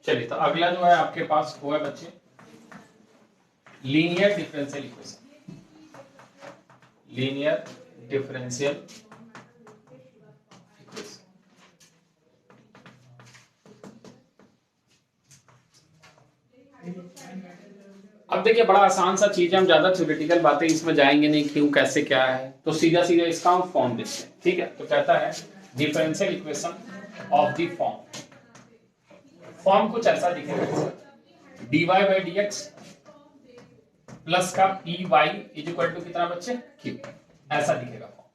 चलिए, तो अगला जो है आपके पास वो है बच्चे linear differential equation. Linear differential equation. अब देखिए, बड़ा आसान सा चीज है, हम ज्यादा थ्योरेटिकल बातें इसमें जाएंगे नहीं, क्यों कैसे क्या है, तो सीधा सीधा इसका हम फॉर्म देते हैं। ठीक है, तो कहता है differential equation of the form. Form कुछ ऐसा दिखेगा, dy by d x plus का p y is equal to कितना बच्चे क्यू, ऐसा दिखेगा form.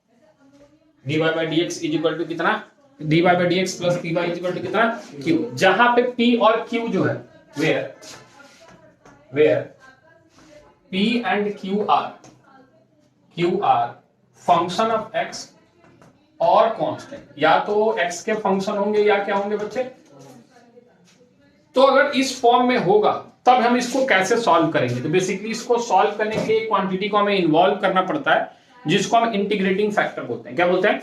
dy by d x is equal to कितना, dy by d x plus p y is equal to कितना क्यू, जहां पे p और q जो है where p and q are function of x और कांस्टेंट, या तो x के फंक्शन होंगे या क्या होंगे बच्चे। तो अगर इस फॉर्म में होगा तब हम इसको कैसे सॉल्व करेंगे, तो बेसिकली इसको सॉल्व करने के लिए क्वांटिटी को हमें इन्वॉल्व करना पड़ता है, जिसको हम इंटीग्रेटिंग फैक्टर बोलते हैं। क्या बोलते हैं?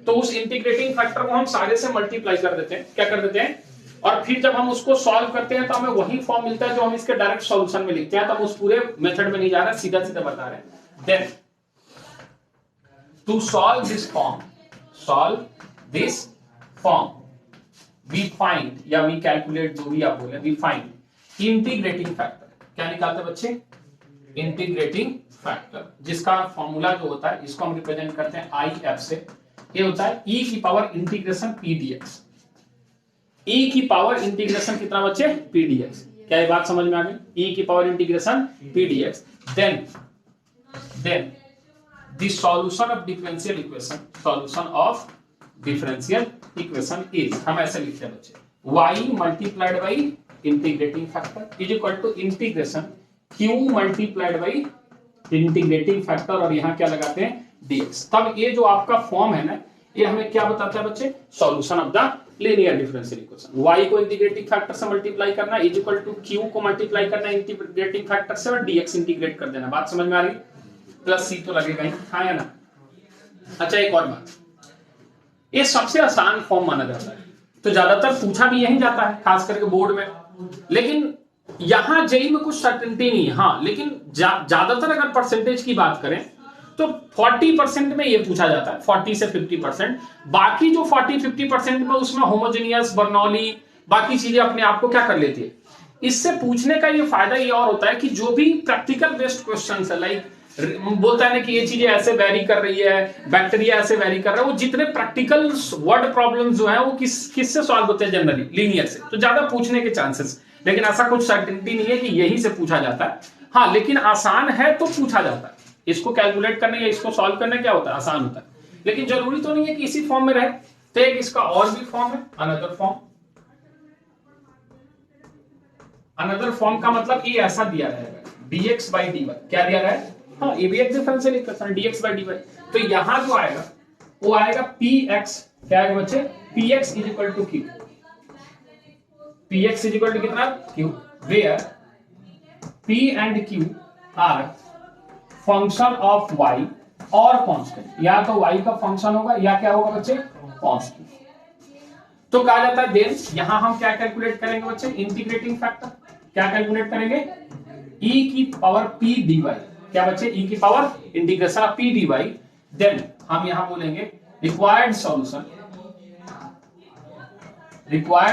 तो उस इंटीग्रेटिंग फैक्टर को हम सारे से मल्टीप्लाई कर देते हैं। क्या कर देते हैं? और फिर जब हम उसको सॉल्व करते हैं तो हमें वही फॉर्म मिलता है जो हम इसके डायरेक्ट सॉल्यूशन में लिखते हैं। तो हम उस पूरे मेथड में नहीं जा रहे, सीधा सीधा बता रहे हैं। Then to solve this form we find या वी कैलकुलेट, जो भी आप बोले, वी फाइंड इंटीग्रेटिंग फैक्टर। क्या निकालते हैं बच्चे? इंटीग्रेटिंग फैक्टर, जिसका फॉर्मूला जो होता है इसको हम रिप्रेजेंट करते हैं आई एफ से। ये होता है e की power integration P DX. e की पावर इंटीग्रेशन कितना बच्चे? P DX. क्या ये बात समझ में आ गई? e की power integration P DX. Then the solution of differential equation, solution of differential equation is, हम ऐसे लिखते हैं बच्चे, y multiplied by integrating factor is equal to integration q multiplied by integrating factor, और यहां क्या लगाते हैं? dx। तब ये जो आपका फॉर्म है ना, ये हमें क्या बताता है बच्चे? Solution of the linear differential equation. y को इंटीग्रेटिंग फैक्टर से मल्टीप्लाई करना इज इक्वल टू q को मल्टीप्लाई करना इंटीग्रेटिंग फैक्टर से और dx इंटीग्रेट कर देना। बात समझ में आ रही? प्लस c तो लगेगा ही, हाँ या ना? अच्छा, एक और बात, ये सबसे आसान फॉर्म माना जाता है, तो ज्यादातर पूछा भी यही जाता है, खास करके बोर्ड में। लेकिन यहां जेई में कुछ सर्टेनिटी नहीं है। हाँ, लेकिन ज्यादातर अगर परसेंटेज की बात करें तो 40% में ये पूछा जाता है, 40 से 50%। बाकी जो 40-50% में, उसमें होमोजेनियस, बर्नौली, बाकी चीजें अपने आप को क्या कर लेती है। इससे पूछने का ये फायदा ये और होता है कि जो भी प्रैक्टिकल बेस्ड क्वेश्चन है, लाइक बोलता है ना कि ये चीजें ऐसे वेरी कर रही है, बैक्टीरिया ऐसे वेरी कर रहा है, वो जितने प्रैक्टिकल वर्ड प्रॉब्लम्स जो है वो किससे सॉल्व होते हैं? जनरली लीनियर से। तो ज्यादा पूछने के चांसेस, लेकिन ऐसा कुछ सर्टेनिटी नहीं है कि यही से पूछा जाता है। हाँ, लेकिन आसान है तो पूछा जाता है। इसको कैलकुलेट करने या इसको सॉल्व करने क्या होता है? आसान होता है। लेकिन जरूरी तो नहीं है कि इसी फॉर्म में रहे। तो एक इसका और भी फॉर्म है, अनदर फॉर्म। अनदर फॉर्म का मतलब ये ऐसा दिया रहेगा, dx बाई dy। क्या दिया रहा है? हाँ, ये भी एक differential equation, dx by dy। तो यहां जो आएगा वो आएगा px। क्या आएगा बच्चे? px is equal to q। px is equal to कितना? q, where p and q are function of y और कांस्टेंट। या तो y का फंक्शन होगा या क्या होगा बच्चे? कांस्टेंट। तो कहा जाता है देन यहां हम क्या कैलकुलेट करेंगे बच्चे? Integrating factor. क्या कैलकुलेट करेंगे? e की पावर p dy। क्या बच्चे? e की power integration of p dy। Then हम यहां बोलेंगे required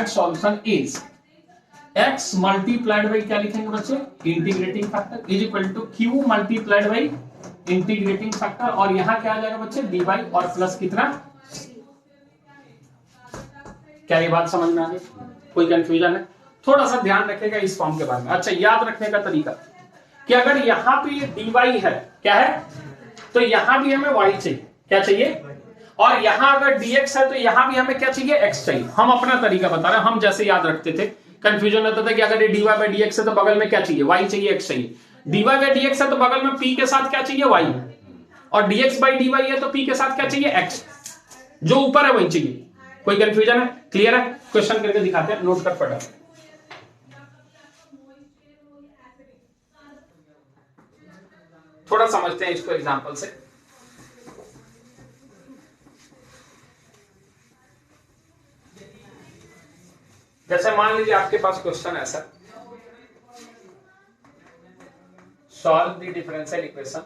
solution is x multiplied by, क्या लिखेंगे बच्चे? Integrating factor is equal to q multiplied by integrating factor, और यहां क्या आ जाएगा बच्चे? dy और प्लस कितना? क्या ये बात समझ में आ गई? कोई कंफ्यूजन है? थोड़ा सा ध्यान रखेगा इस फॉर्म के बारे में। अच्छा, याद रखने का तरीका कि अगर यहां पे ये dy है, क्या है, तो यहां भी हमें y चाहिए। क्या चाहिए? और यहां अगर dx है तो यहां भी हमें क्या चाहिए? x चाहिए। हम अपना तरीका बता रहे हैं, हम जैसे याद रखते थे। कंफ्यूजन होता था कि अगर ये dy बाई dx है तो बगल में क्या चाहिए? y चाहिए, x चाहिए। dy बाई dx है तो बगल में p के साथ क्या चाहिए? y। और dx बाई dy है तो p के साथ क्या चाहिए? x। जो ऊपर है वही चाहिए। कोई कंफ्यूजन है? क्लियर है? क्वेश्चन करके दिखाते हैं, नोट कर पड़ा। थोड़ा समझते हैं इसको एग्जांपल से। जैसे मान लीजिए आपके पास क्वेश्चन है ऐसा, सॉल्व द डिफरेंशियल इक्वेशन।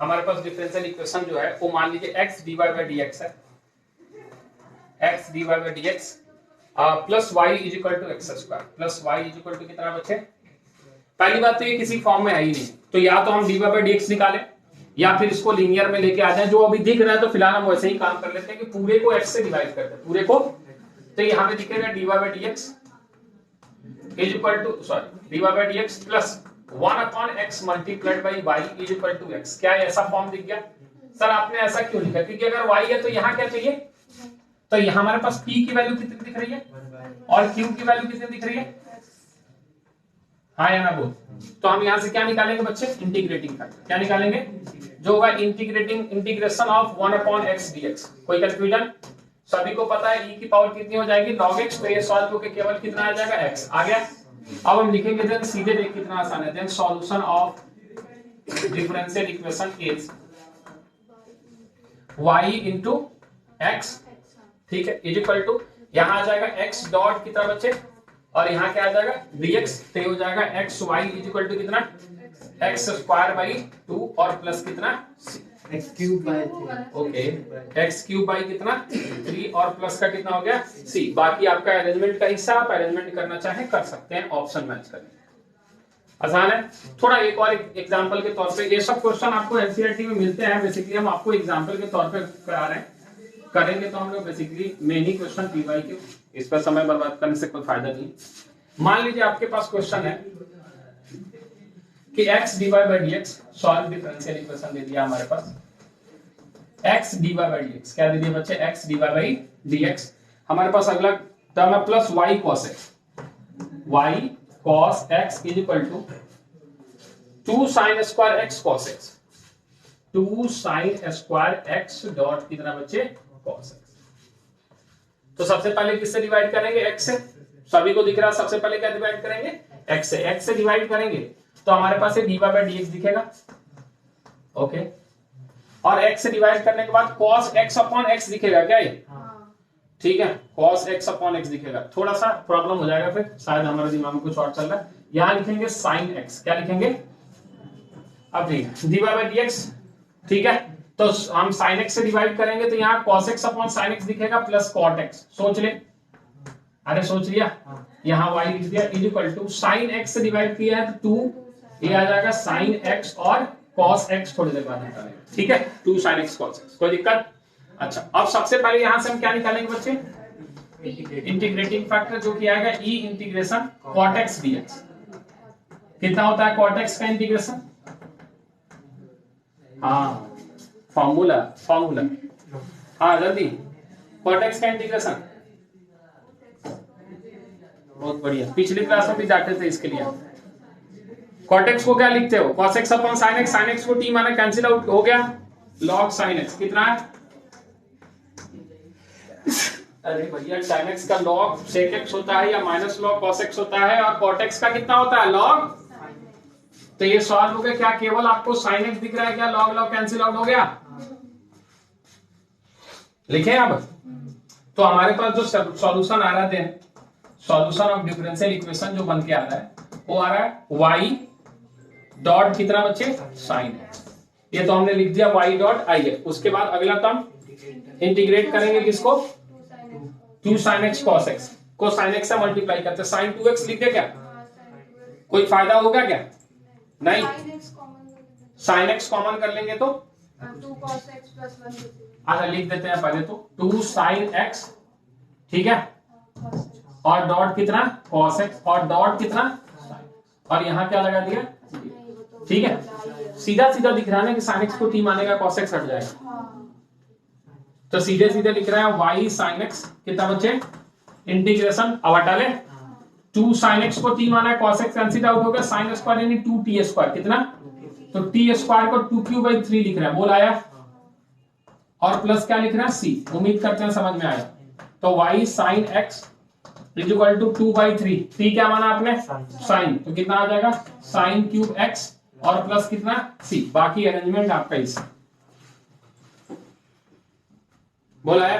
हमारे पास डिफरेंशियल इक्वेशन जो है वो मान लीजिए x dy by dx है, x dy by dx plus y is equal to x square plus y is equal to कितना बचे। पहली बात तो ये किसी फॉर्म में है ही नहीं, तो या तो हम dy by dx निकालें या फिर इसको लीनियर में लेके आ जाए। जो अभी दिख रहा है तो फिलहाल हम वैसे ही काम कर लेते हैं कि पूरे को x से डिवाइड करते हैं, पूरे को। तो यहाँ पे दिखेगा dy by dx is equal to dy by dx plus 1/x multiplied by y is equal to x। क्या ऐसा फॉर्म दिख गया? सर आपने ऐसा क्यों लिखा? क्योंकि अगर y है तो यहाँ क्या चाहिए, तो यहाँ हमारे पास p की वैल्यू कितनी दिख रही है और q की वैल्यू कितनी दिख रही है, हाँ या ना बोल। तो हम यहाँ से क्या निकालेंगे बच्चे? Integrating factor. क्या निकालेंगे? जो होगा इंटीग्रेशन ऑफ 1/x dx। कोई कंफ्यूजन? सभी को पता है e की पावर कितनी हो जाएगी log x, तो ये सॉल्व होके केवल कितना आ जाएगा x आ गया। अब हम लिखेंगे देन सीधे, देख कितना आसान है। Then solution of differential equation is y into x, ठीक है, इज इक्वल टू यहां आ जाएगा x डॉट कितना बच्चे और यहां क्या आ जाएगा dx, तो हो जाएगा x y is equal to कितना x स्क्वायर बाई 2 और प्लस कितना x cube by 3। Okay, x cube by कितना 3 और प्लस का कितना हो गया c। बाकी आपका अरेंजमेंट का हिस्सा, आप अरेंजमेंट करना चाहें कर सकते हैं, ऑप्शन मैच करें। आसान है। थोड़ा एक और एग्जांपल के तौर पे, ये सब क्वेश्चन आपको एनसीईआरटी में मिलते हैं, बेसिकली हम आपको एग्जांपल के तौर पे करा रहे हैं। करेंगे तो हम लोग बेसिकली मेन ही क्वेश्चन पीवाईक्यू, इस पर समय बर्बाद करने से कोई फायदा नहीं। मान लीजिए आपके पास क्वेश्चन है कि x dy by dx solve differential equation दे दिया हमारे पास। x dy by dx क्या दे दिया बच्चे? x dy by dx। हमारे पास अगला टर्म है plus y cos x, y cos x is equal to 2 sin squared x cos x, 2 sin squared x dot कितना बच्चे cos x। तो सबसे पहले किससे डिवाइड करेंगे? x से। सभी को दिख रहा है सबसे पहले क्या डिवाइड करेंगे? x से। x से डिवाइड करेंगे तो हमारे पास dy by dx दिखेगा, ओके। और x से डिवाइड करने के बाद cos x अपॉन x दिखेगा क्या ये? ठीक है, cos x अपॉन x दिखेगा। थोड़ा सा प्रॉब्लम हो जाएगा फिर, शायद हमारे दिमाग में कुछ और चल रहा है। यहां लिखेंगे sin x, क्या लिखेंगे? अब देखिए dy by dx, ठीक है, तो हम sin x से डिवाइड करेंगे तो यहाँ cos x upon sin x दिखेगा प्लस cot x। सोच ले, अरे सोच लिया, यहाँ y लिख दिया is equal to sin x से डिवाइड किया है तो 2, ये आ जाएगा sin x और cos x थोड़ी देर बाद निकालेंगे, ठीक है, 2 sin x cos x। कोई दिक्कत? अच्छा, अब सबसे पहले यहां से हम क्या निकालेंगे बच्चे? इंटीग्रेटिंग फैक्टर, जो कि आएगा e integration cot x dx। कितना होता है cot x का इंटीग्रेशन? हाँ, फॉर्मूला हाँ जल्दी, cot x का इंटीग्रेशन। बहुत बढ़िया, पिछली क्लास में भी जाते थे इसके लिए। cot x को क्या लिखते हो? cos x upon sin x, sin x को t माना कैंसिल आउट हो गया, log sin x कितना है? अरे भैया tan x का log sec x होता है या माइनस log cos x होता है, और cot x का कितना होता है? log। तो ये सॉल्व हो गया क्या? केवल आपको sin x दिख रहा है क्या? log कैंसिल आउट हो गया। लिखे अब। तो हमारे पास जो सॉल्यूशन आ रहा है, सॉल्यूशन ऑफ डिफरेंशियल इक्वेशन जो बन के आ रहा है वो आ रहा है y डॉट कितना बच्चे? sin x। ये तो हमने लिख दिया y डॉट i है। उसके बाद अगला टर्म इंटीग्रेट करेंगे किसको? 2 sin x cos x को sin x से मल्टीप्लाई करते हैं, sin 2x लिख दे क्या? कोई फायदा होगा क्या? नहीं, sin x कॉमन कर लेंगे तो 2 cos x plus 1। अच्छा लिख देते हैं पहले तो 2 sin x, ठीक है, और डॉट कितना cos x और डॉट कितना sin, और यहाँ क्या लगा दिया, ठीक है। सीधा सीधा दिख रहा है ना कि sin x को t मानेगा cos x हट जाएगा, तो सीधे सीधे लिख रहा है y sin x कितना बच्चे? इंटीग्रेशन अब हटा ले, 2 sin x को t माना है, cos x कैंसिल आउट हो गया, sin स्क्वायर यानी 2t स्क्वायर कितना, तो t स्क्वायर को 2q/3 लिख रहा है, बोल आया, और प्लस क्या लिख रहा है c। उम्मीद करते हैं समझ में आया। तो y sin x is equal to 2/3, t क्या माना आपने? sin, तो कितना आ जाएगा sin क्यूब x और प्लस कितना c। बाकी अरेंजमेंट आपका इस बोला है,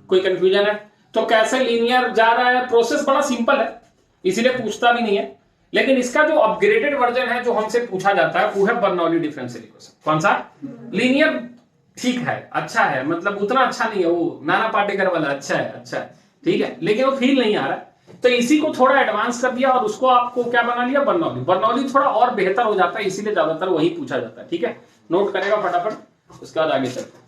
कोई कंफ्यूजन है? तो कैसे लीनियर जा रहा है, प्रोसेस बड़ा सिंपल है, इसीलिए पूछता भी नहीं है। लेकिन इसका जो अपग्रेडेड वर्जन है जो हमसे पूछा जाता है वो है बर्नौली डिफरेंशियल इक्वेशन। कौन सा? लीनियर ठीक है, अच्छा है, मतलब उतना अच्छा नहीं है, वो नाना पाटेकर वाला अच्छा है, अच्छा है, ठीक है, लेकिन वो फील नहीं आ रहा है। तो इसी को थोड़ा एडवांस कर दिया और उसको आपको क्या बना लिया, बर्नौली। बर्नौली थोड़ा और बेहतर हो जाता है, इसीलिए ज्यादातर वही पूछा जाता है। ठीक है, नोट करेगा फटाफट, उसके बाद आगे चलते हैं।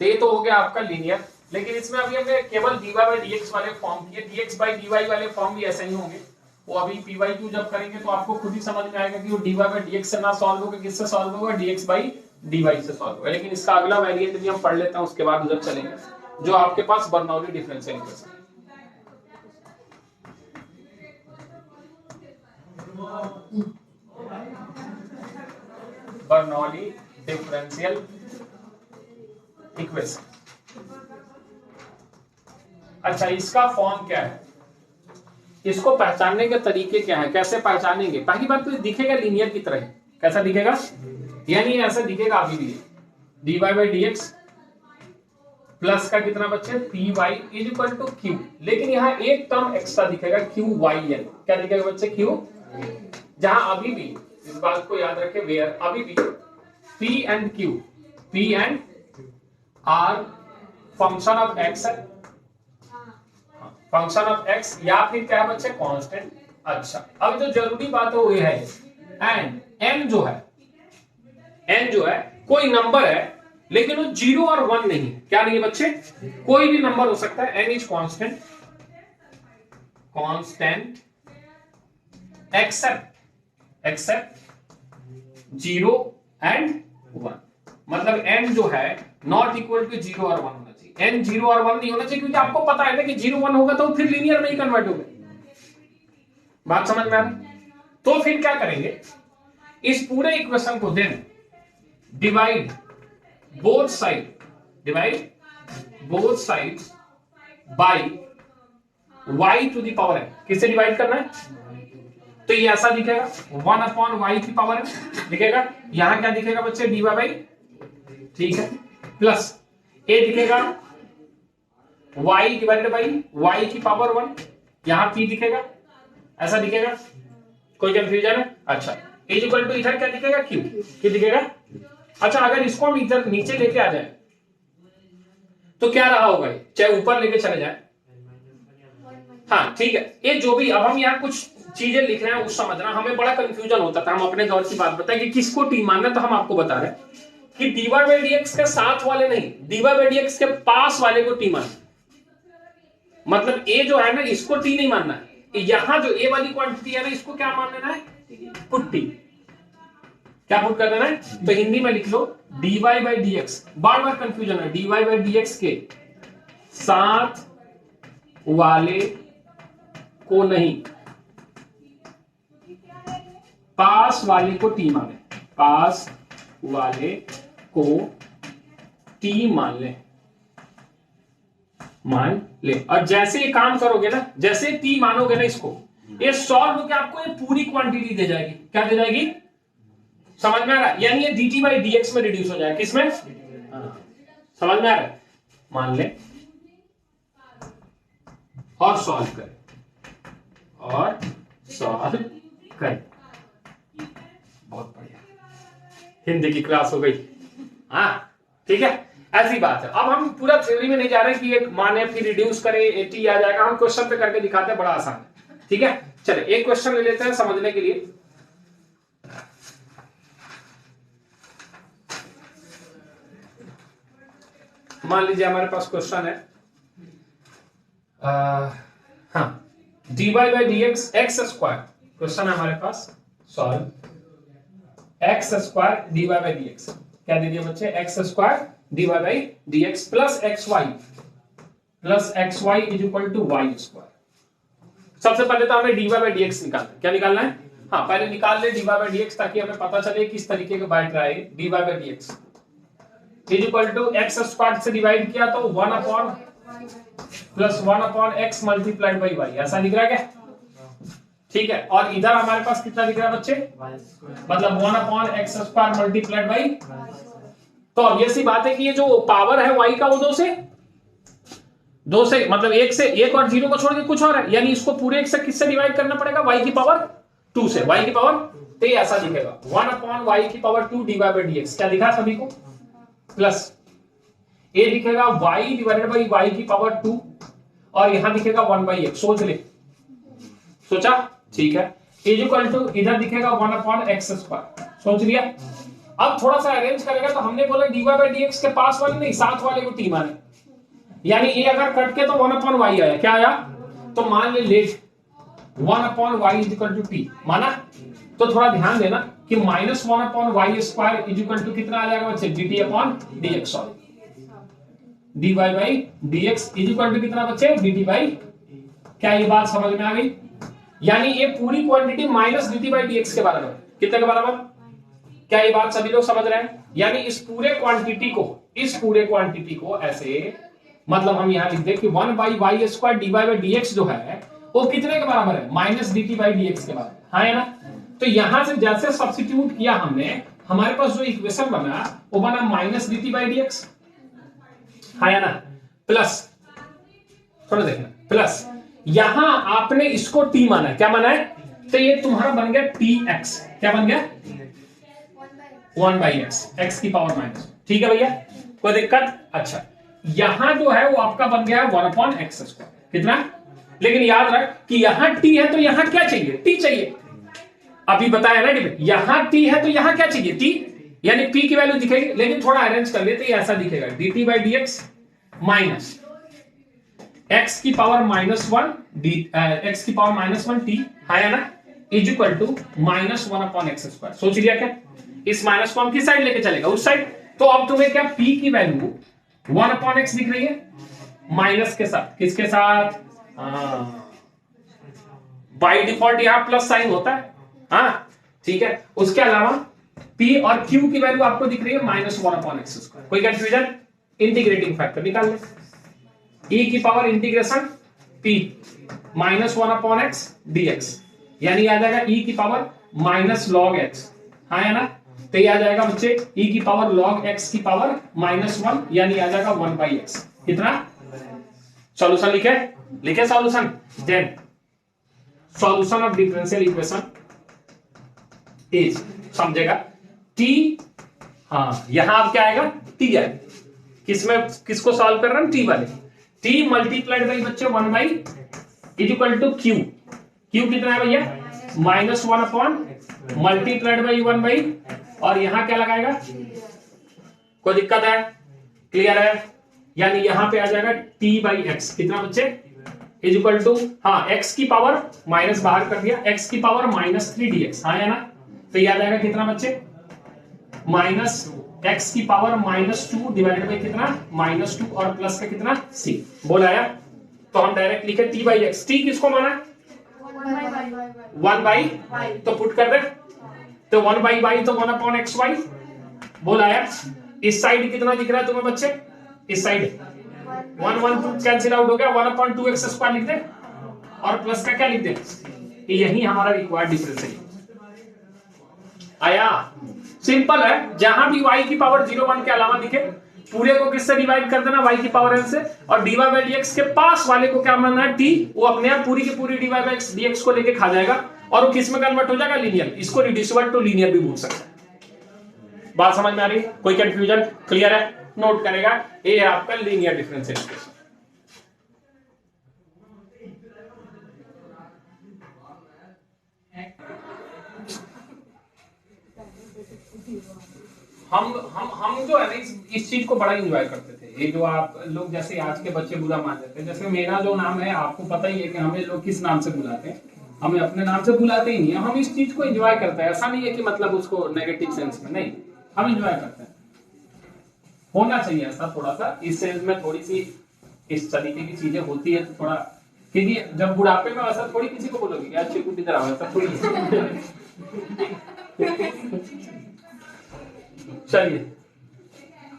तो ये तो हो गया आपका लीनियर, लेकिन इसमें अभी हमने केवल dy by dx वाले फॉर्म किए, dx by dy वाले फॉर्म भी ऐसे ही होंगे। वो अभी py2 जब करेंगे तो आपको खुद ही समझ में आएगा कि वो dy by dx से ना सॉल्व होगा, किससे सॉल्व होगा, dx by dy से सॉल्व होगा। लेकिन इसका अगला वेरिएंट भी हम पढ़ लेते हैं, उसके बाद उधर चलेंगे जो आपके पास Bernoulli differential equation. Bernoulli differential equation. अच्छा, इसका फॉर्म क्या है, इसको पहचानने के तरीके क्या है, कैसे पहचानेंगे? पहली बात तो दिखेगा लीनियर की तरह। कैसा दिखेगा? यानी ऐसा दिखेगा अभी भी, dy by dx प्लस का कितना बच्चे, py is equal to q, लेकिन यहाँ एक टर्म एक्स्ट्रा दिखेगा, qyn। क्या दिखेगा बच्चे? q, जहां अभी भी इस बात को याद रखें, वेयर अभी भी p and r function of x है, फंक्शन ऑफ x, या फिर क्या है बच्चे, कांस्टेंट। अच्छा, अब जो जरूरी बात है वो ये है, एंड n जो है कोई नंबर है, लेकिन वो 0 और 1 नहीं। क्या नहीं है बच्चे? कोई भी नंबर हो सकता है। n is constant except 0 and 1। मतलब n जो है नॉट इक्वल टू 0 और 1 होना चाहिए। n 0 और 1 नहीं होना चाहिए, क्योंकि आपको पता है ना कि 0 1 होगा तो फिर लीनियर में ही कन्वर्ट होगा। बात समझ में आ रही? तो फिर क्या करेंगे, इस पूरे इक्वेशन को then divide both sides by y to the power n। किससे डिवाइड करना है? तो ये ऐसा दिखेगा, 1 अपॉन y की पावर n दिखेगा। यहां क्या दिखेगा बच्चे, dy बाई, ठीक है, प्लस a दिखेगा y डिवाइडेड बाई y की पावर 1, यहां p दिखेगा, ऐसा दिखेगा। कोई कंफ्यूजन है? अच्छा, इज इक्वल टू इधर क्या दिखेगा, q दिखेगा। अच्छा, अगर इसको हम इधर नीचे लेके आ जाए तो क्या रहा होगा, चाहे ऊपर लेके चले जाए। हाँ ठीक है, ये जो भी, अब हम यहाँ कुछ चीजें लिख रहे हैं वो समझना, हमें बड़ा कंफ्यूजन होता था। हम अपने दौर की बात बताएं कि किसको टी मानना, तो हम आपको बता रहे हैं कि dy by dx के साथ वाले नहीं, dy by dx के पास वाले को टी मानना। मतलब a जो है ना, इसको टी नहीं मानना है। यहां जो a वाली क्वांटिटी है ना, इसको क्या मान लेना है, पुट टी। क्या पुट कर देना है? तो हिंदी में लिख लो dy by dx, bar bar confusion है, dy by dx के साथ वाले को नहीं, पास वाले को टी माने, पास वाले को टी मान ले। और जैसे ये काम करोगे ना, जैसे टी मानोगे ना इसको, ये सॉल्व होकर आपको ये पूरी क्वांटिटी दे जाएगी। क्या दे जाएगी? समझ में आ रहा है? यानी ये dt by dx में रिड्यूस हो जाएगा। किसमें? समझ में आ रहा है? मान ले और सॉल्व करें, बहुत बढ़िया, हिंदी की क्लास हो गई। हाँ ठीक है, ऐसी बात है। अब हम पूरा थ्योरी में नहीं जा रहे कि एक माने फिर रिड्यूस करे 80 आ जाएगा, हम क्वेश्चन पे करके दिखाते हैं, बड़ा आसान है। ठीक है, चले एक क्वेश्चन ले लेते हैं समझने के लिए। मान लीजिए हमारे पास क्वेश्चन है, हाँ, dy by dx x square, question है हमारे पास, solve x square dy by dx। क्या दे दिया बच्चे? x square dy by dx plus xy is equal to y square. सबसे पहले तो हमें dy by dx निकालना है। क्या निकालना है? हाँ, पहले निकाल ले dy by dx, ताकि हमें पता चले किस तरीके का बाइट रहा है। dy by dx is equal to x squared से डिवाइड किया तो 1 upon plus 1 upon x multiplied by y, ऐसा दिख रहा है क्या? ठीक है, और इधर हमारे पास कितना दिख रहा है बच्चे? मतलब 1 upon x square multiplied by, तो ऑब्वियस सी बात है कि ये जो पावर है y का वो दो से मतलब एक से, एक और जीरो को छोड़ के कुछ और है, यानी इसको पूरे एक से किससे डिवाइड करना पड़ेगा, y की पावर 2 से, y की पावर, तो ये ऐसा दिखेगा 1/y की पावर 2 dy by dx। क्या दिखा सभी को, प्लस ये दिखेगा y डिवाइडेड बाई y की पावर 2 और यहां दिखेगा 1/x। सोच ले, सोचा, ठीक है, इज इक्वल टू इधर दिखेगा 1/x²। सोच लिया। अब थोड़ा सा अरेंज करेगा तो हमने बोला dy by dx के पास वाले नहीं, साथ वाले को t माने, यानी ये अगर कट के तो 1/y आया, क्या आया, तो मान ले let 1/y is equal to t माना। तो थोड़ा ध्यान देना कि -1/y² इज इक्वल टू कितना आ जाएगा बच्चे, dt/dx। Sorry, dy by dx is equal to कितना बच्चे, dt by, क्या ये बात समझ में आ गई, यानी ये पूरी quantity minus dt by dx के बराबर, कितने के बराबर, क्या ये बात सभी लोग समझ रहे हैं, यानी इस पूरे क्वांटिटी को ऐसे, मतलब हम यहां लिख दे कि 1/y² dy by dx जो है वो कितने के बराबर है, माइनस dt by dx के बराबर, हाँ है ना। तो यहां से जैसे सब्स्टिट्यूट किया हमने, हमारे पास जो इक्वेशन बना वो बना माइनस dt by dx, हाँ है ना, प्लस, थोड़ा देखना, प्लस यहां आपने इसको t माना है, क्या माना है, तो ये तुम्हारा बन गया tx, क्या बन गया, 1/x, x की पावर माइनस, ठीक है भैया, कोई दिक्कत। अच्छा, यहां जो है वो आपका बन गया 1/x², कितना, लेकिन याद रख कि यहां t है तो यहां क्या चाहिए, t चाहिए, अभी बताया ना डिबेट, यहां t है तो यहां क्या चाहिए, t, यानी p की वैल्यू दिखेगी, लेकिन थोड़ा अरेंज कर लेते हैं, ऐसा दिखेगा dt by dx minus x की पावर -1 x की पावर -1 t, है ना, इज इक्वल टू -1/x²। सोच लिया क्या, इस माइनस को हम किस साइड लेके चलेगा, उस साइड। तो अब तुम्हें क्या p की वैल्यू 1/x दिख रही है, माइनस के साथ, किसके साथ, बाय डिफॉल्ट यहां प्लस साइन होता है, हाँ ठीक है। उसके अलावा p और q की वैल्यू आपको दिख रही है -1/x²। कोई कंफ्यूजन, इंटीग्रेटिंग फैक्टर निकाल ले, e की power integration p -1/x dx, यानी आ जाएगा e की पावर -log x, हाँ है ना, तो ये आ जाएगा बच्चे e की पावर log x की पावर -1, यानी आ जाएगा 1/x। कितना, सॉल्यूशन लिखे solution, then solution of differential equation is, समझेगा, t, हाँ यहां अब क्या आएगा, t है, किसको सॉल्व कर रहे हैं, t वाले, t मल्टीप्लाइड बाई बच्चे 1/, is equal to q, q कितना है भैया, -1/ मल्टीप्लाइड बाई 1/, और यहां क्या लगाएगा, कोई दिक्कत है, क्लियर है, यानी यहां पे आ जाएगा t/x, कितना बच्चे, इज इक्वल टू, हाँ x की पावर माइनस बाहर कर दिया, x की पावर -3 dx, हाँ है ना, तो ये आ जाएगा कितना बच्चे, -x की पावर -2 डिवाइडेड बाई कितना, -2 और प्लस का कितना c, बोल आया। तो हम डायरेक्ट लिखे t/x, t किसको माना, 1/, तो पुट कर दे, तो 1/y तो 1/xy, बोल आया। इस साइड कितना दिख रहा है तुम्हें बच्चे, इस साइड 1 कैंसिल आउट हो गया, 1/2x² लिख दे, और प्लस का क्या लिख दे, यही हमारा रिक्वायर्ड डिफरेंस है, आया, सिंपल है। जहां भी y की पावर 0, 1 के अलावा दिखे, पूरे को किससे डिवाइड कर देना, y की पावर n से, और dy by dx के पास वाले को क्या मानना है, t, वो अपने आप पूरी की पूरी dy by dx को लेके खा जाएगा, और वो किस में कन्वर्ट हो जाएगा, लीनियर, इसको रिड्यूसिबल टू लीनियर भी बोल सकते हैं। बात समझ में आ रही, कोई कंफ्यूजन, क्लियर है, नोट करेगा, ये है आपका लीनियर डिफरेंशियल इक्वेशन। हम जो है ना इस चीज को बड़ा एंजॉय करते थे, ये जो आप लोग जैसे आज के बच्चे बुरा मान लेते हैं, जैसे मेरा जो नाम है आपको पता ही है कि हमें लोग किस नाम से बुलाते हैं, हमें अपने नाम से बुलाते ही नहीं है, हम इस चीज को एंजॉय करते हैं, ऐसा नहीं है कि मतलब उसको नेगेटिव सेंस में, नहीं, हम एंजॉय करते हैं, होना चाहिए ऐसा, थोड़ा सा इस सेंस में थोड़ी सी इस तरीके की चीजें होती है, तो थोड़ा, क्योंकि जब बुढ़ापे में वैसा थोड़ी किसी को बोलोगे कि अच्छी कुछ इधर आओ, ऐसा थोड़ी। चलिए,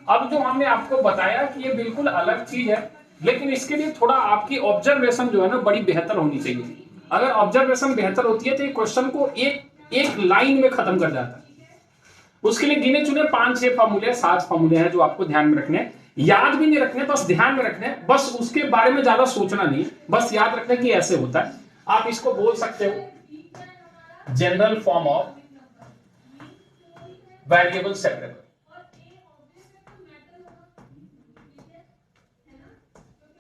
अब जो हमने आपको बताया कि ये बिल्कुल अलग चीज है, लेकिन इसके लिए थोड़ा आपकी ऑब्जर्वेशन जो है ना बड़ी बेहतर होनी चाहिए। अगर ऑब्जर्वेशन बेहतर होती है तो ये क्वेश्चन को एक लाइन में खत्म कर जाता है। उसके लिए गिने चुने 5-6 फॉर्मूले 7 फॉर्मूले हैं जो आपको ध्यान में रखने हैं, याद भी नहीं रखने, बस ध्यान में रखने हैं, बस उसके बारे में ज्यादा सोचना नहीं, बस याद रखने कि ऐसे होता है। आप इसको बोल सकते हो general form of variable separable.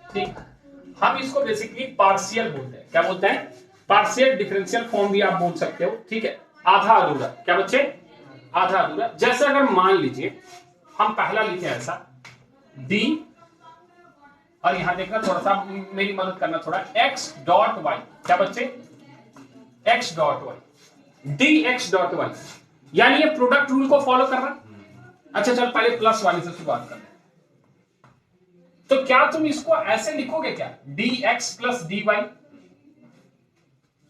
ठीक, हम इसको बेसिकली पार्शियल बोलते हैं। क्या बोलते हैं? पार्शियल डिफरेंशियल फॉर्म भी आप बोल सकते हो। ठीक है, आधा अधूरा। क्या बच्चे? आधा अधूरा। जैसे अगर मान लीजिए हम पहला लिखे ऐसा डी, और यहां देखना थोड़ा सा मेरी मदद करना थोड़ा, x डॉट वाई। क्या बच्चे? x dot y, d x dot y, यानी ये प्रोडक्ट रूल को फॉलो कर रहा। अच्छा चल पहले प्लस वाले से शुरुआत कर, तो क्या तुम इसको ऐसे लिखोगे क्या, d x plus d y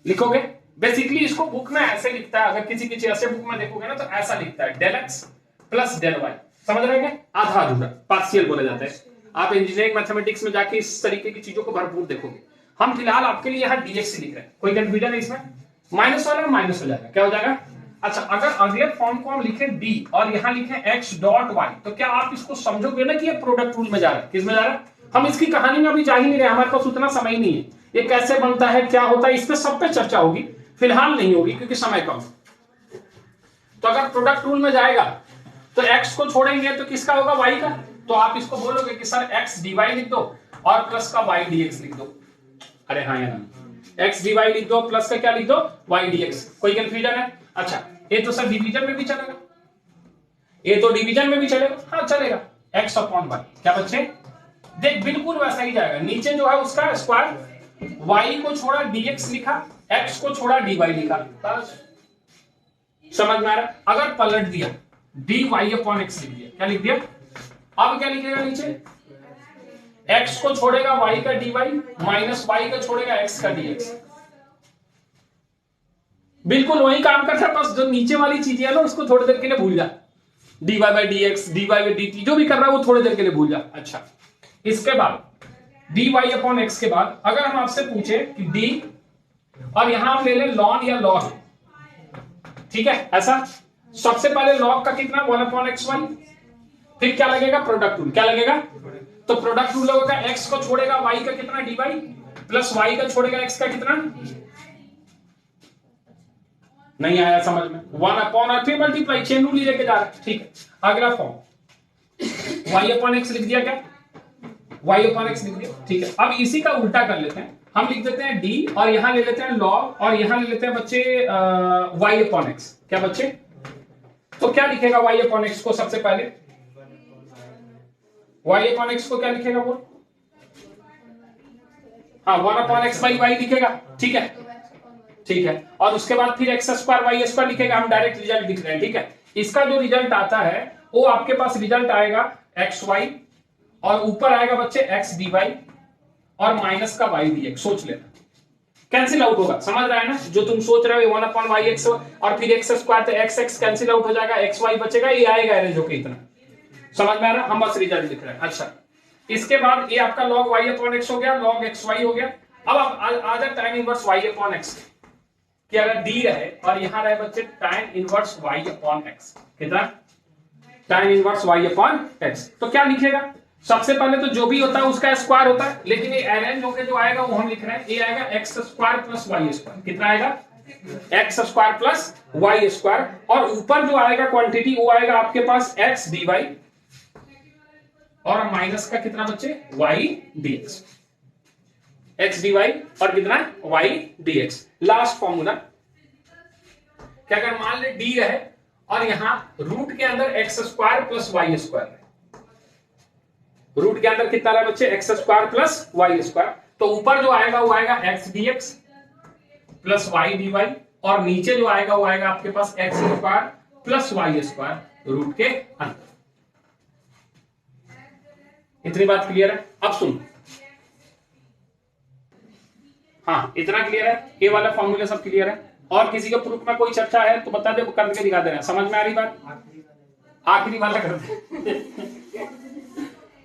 लिखोगे? बेसिकली इसको बुक में ऐसे लिखता है, अगर किसी किसी ऐसे बुक में देखोगे ना तो ऐसा लिखता है del x plus del y. समझ रहे हैं? आधा अधूरा, पार्शियल बोला जाता है। आप इंजीनियरिंग मैथमेटिक्स में जाके इस तरीके की चीजों को भरपूर देखोगे। हम फिलहाल आपके लिए यहाँ डीएक्स लिख रहे हैं, कोई कंफ्यूजन है इसमें? माइनस वाला माइनस हो जाएगा, क्या हो जाएगा? अच्छा, अगर अगले फॉर्म को हम लिखें डी और यहां लिखें एक्स डॉट वाई, तो क्या आप इसको समझोगे ना कि ये प्रोडक्ट रूल में जा रहा है? किस में जा रहा है? हम इसकी कहानी में अभी जा ही नहीं रहे, हमारे पास उतना समय नहीं है। ये कैसे बनता है, क्या होता है, इस पे सब पे चर्चा होगी, फिलहाल नहीं होगी क्योंकि समय कम। तो अगर प्रोडक्ट रूल में जाएगा तो एक्स को छोड़ेंगे तो किसका होगा? वाई का। तो आप इसको बोलोगे कि सर एक्स डीवाई लिख दो और प्लस का वाई डीएक्स लिख दो। अरे हाँ या ना, एक्स डीवाई लिख दो, प्लस का क्या लिख दो? Y dx. कोई कंफ्यूजन है? अच्छा, ये तो सर डिवीजन में भी चलेगा, ये तो डिवीजन में भी चलेगा। हाँ चलेगा, एक्स अपॉन वाई। क्या बच्चे? देख बिल्कुल वैसा ही जाएगा, नीचे जो है उसका स्क्वायर, वाई को छोड़ा डीएक्स लिखा, एक्स को छोड़ा डीवाई लिखा, बस। समझ में आ रहा है? अगर पलट दिया डी वाई अपॉन एक्स लिख दिया, क्या लिख दिया? अब क्या लिखेगा नीचे? एक्स को छोड़ेगा वाई का डी वाई, माइनस वाई का छोड़ेगा एक्स का डीएक्स। बिल्कुल वही काम करता है, बस जो नीचे वाली चीजें है ना उसको थोड़ी देर के लिए भूल जा। D y by d x, d y by d t, जो भी कर रहा है वो थोड़ी देर के लिए भूल जा। अच्छा, इसके बाद डी वाई अपॉन एक्स के बाद अगर हम आपसे पूछे कि डी, और यहां हम ले लें लॉन या लॉग, ठीक है ऐसा। सबसे पहले लॉग का कितना? 1 अपॉन एक्स वाई, फिर क्या लगेगा? Product rule. क्या लगेगा? तो प्रोडक्ट रूल होगा एक्स को छोड़ेगा वाई का कितना? डी वाई, प्लस वाई का छोड़ेगा एक्स का कितना? नहीं आया समझ में? 1 अपॉन और फिर मल्टीप्लाई, चेन रूल ही लेके जा रहा है। ठीक है, अगला फॉर्म वाई अपॉन एक्स लिख दिया, क्या वाई अपॉन एक्स लिख दिया। ठीक है, अब इसी का उल्टा कर लेते हैं, हम लिख देते हैं डी और यहां ले लेते हैं लॉग और यहां ले लेते हैं बच्चे वाई अपॉन एक्स। क्या बच्चे? तो क्या लिखेगा वाई अपॉन एक्स को? सबसे पहले वाई अपॉन एक्स को क्या लिखेगा बोल? हाँ 1 अपॉन एक्स बाई वाई लिखेगा। ठीक है, ठीक है, और उसके बाद फिर एक्स स्क्वायर वाई स्क्वायर लिखेगा। हम डायरेक्ट रिजल्ट लिख रहे हैं। ठीक है, इसका जो रिजल्ट आता है वो आपके पास रिजल्ट आएगा एक्स वाई और ऊपर आएगा बच्चे एक्स डी वाई और माइनस का वाई डी एक्स। सोच लेना, कैंसिल आउट होगा। समझ रहा है ना? जो तुम सोच रहे हो 1 अपॉन वाई एक्स और फिर एक्स स्क्वायर, तो एक्स एक्स कैंसिल आउट हो जाएगा, एक्स वाई बचेगा, ये आएगा एरेंज होकर इतना। समझ में आ रहा? हम बस रिजल्ट लिख रहे हैं। अच्छा, इसके बाद ये आपका log y अपॉन एक्स हो गया, log एक्स वाई हो गया। अब आप आ जाए tan inverse y upon x कि अगर d रहे और यहां रहे बच्चे tan inverse y upon x, कितना? tan inverse y upon x. तो क्या लिखेगा? सबसे पहले तो जो भी होता है उसका स्क्वायर होता है, लेकिन ये अरेंज होकर जो आएगा वो हम लिख रहे हैं, ये आएगा x square plus y squared. कितना आएगा? X square plus y squared, और ऊपर जो आएगा क्वांटिटी वो आएगा आपके पास एक्स डी वाई और माइनस का कितना बच्चे? Y d x. X d y और कितना? Y dx. लास्ट फॉर्मूला क्या, अगर मान ले डी रहे और यहां रूट के अंदर x square plus y square है, रूट के अंदर कितना रहा बच्चे? X square plus y square, तो ऊपर जो आएगा वो आएगा x dx plus y d y और नीचे जो आएगा वो आएगा आपके पास x square plus y square root के अंदर। इतनी बात क्लियर है? अब सुन, हाँ इतना क्लियर है? ये वाला फॉर्मूला सब क्लियर है? और किसी के प्रूफ में कोई चर्चा है तो बता दे, करके दिखा दे रहे हैं। समझ में आ रही बात? आखिरी वाला कर दे।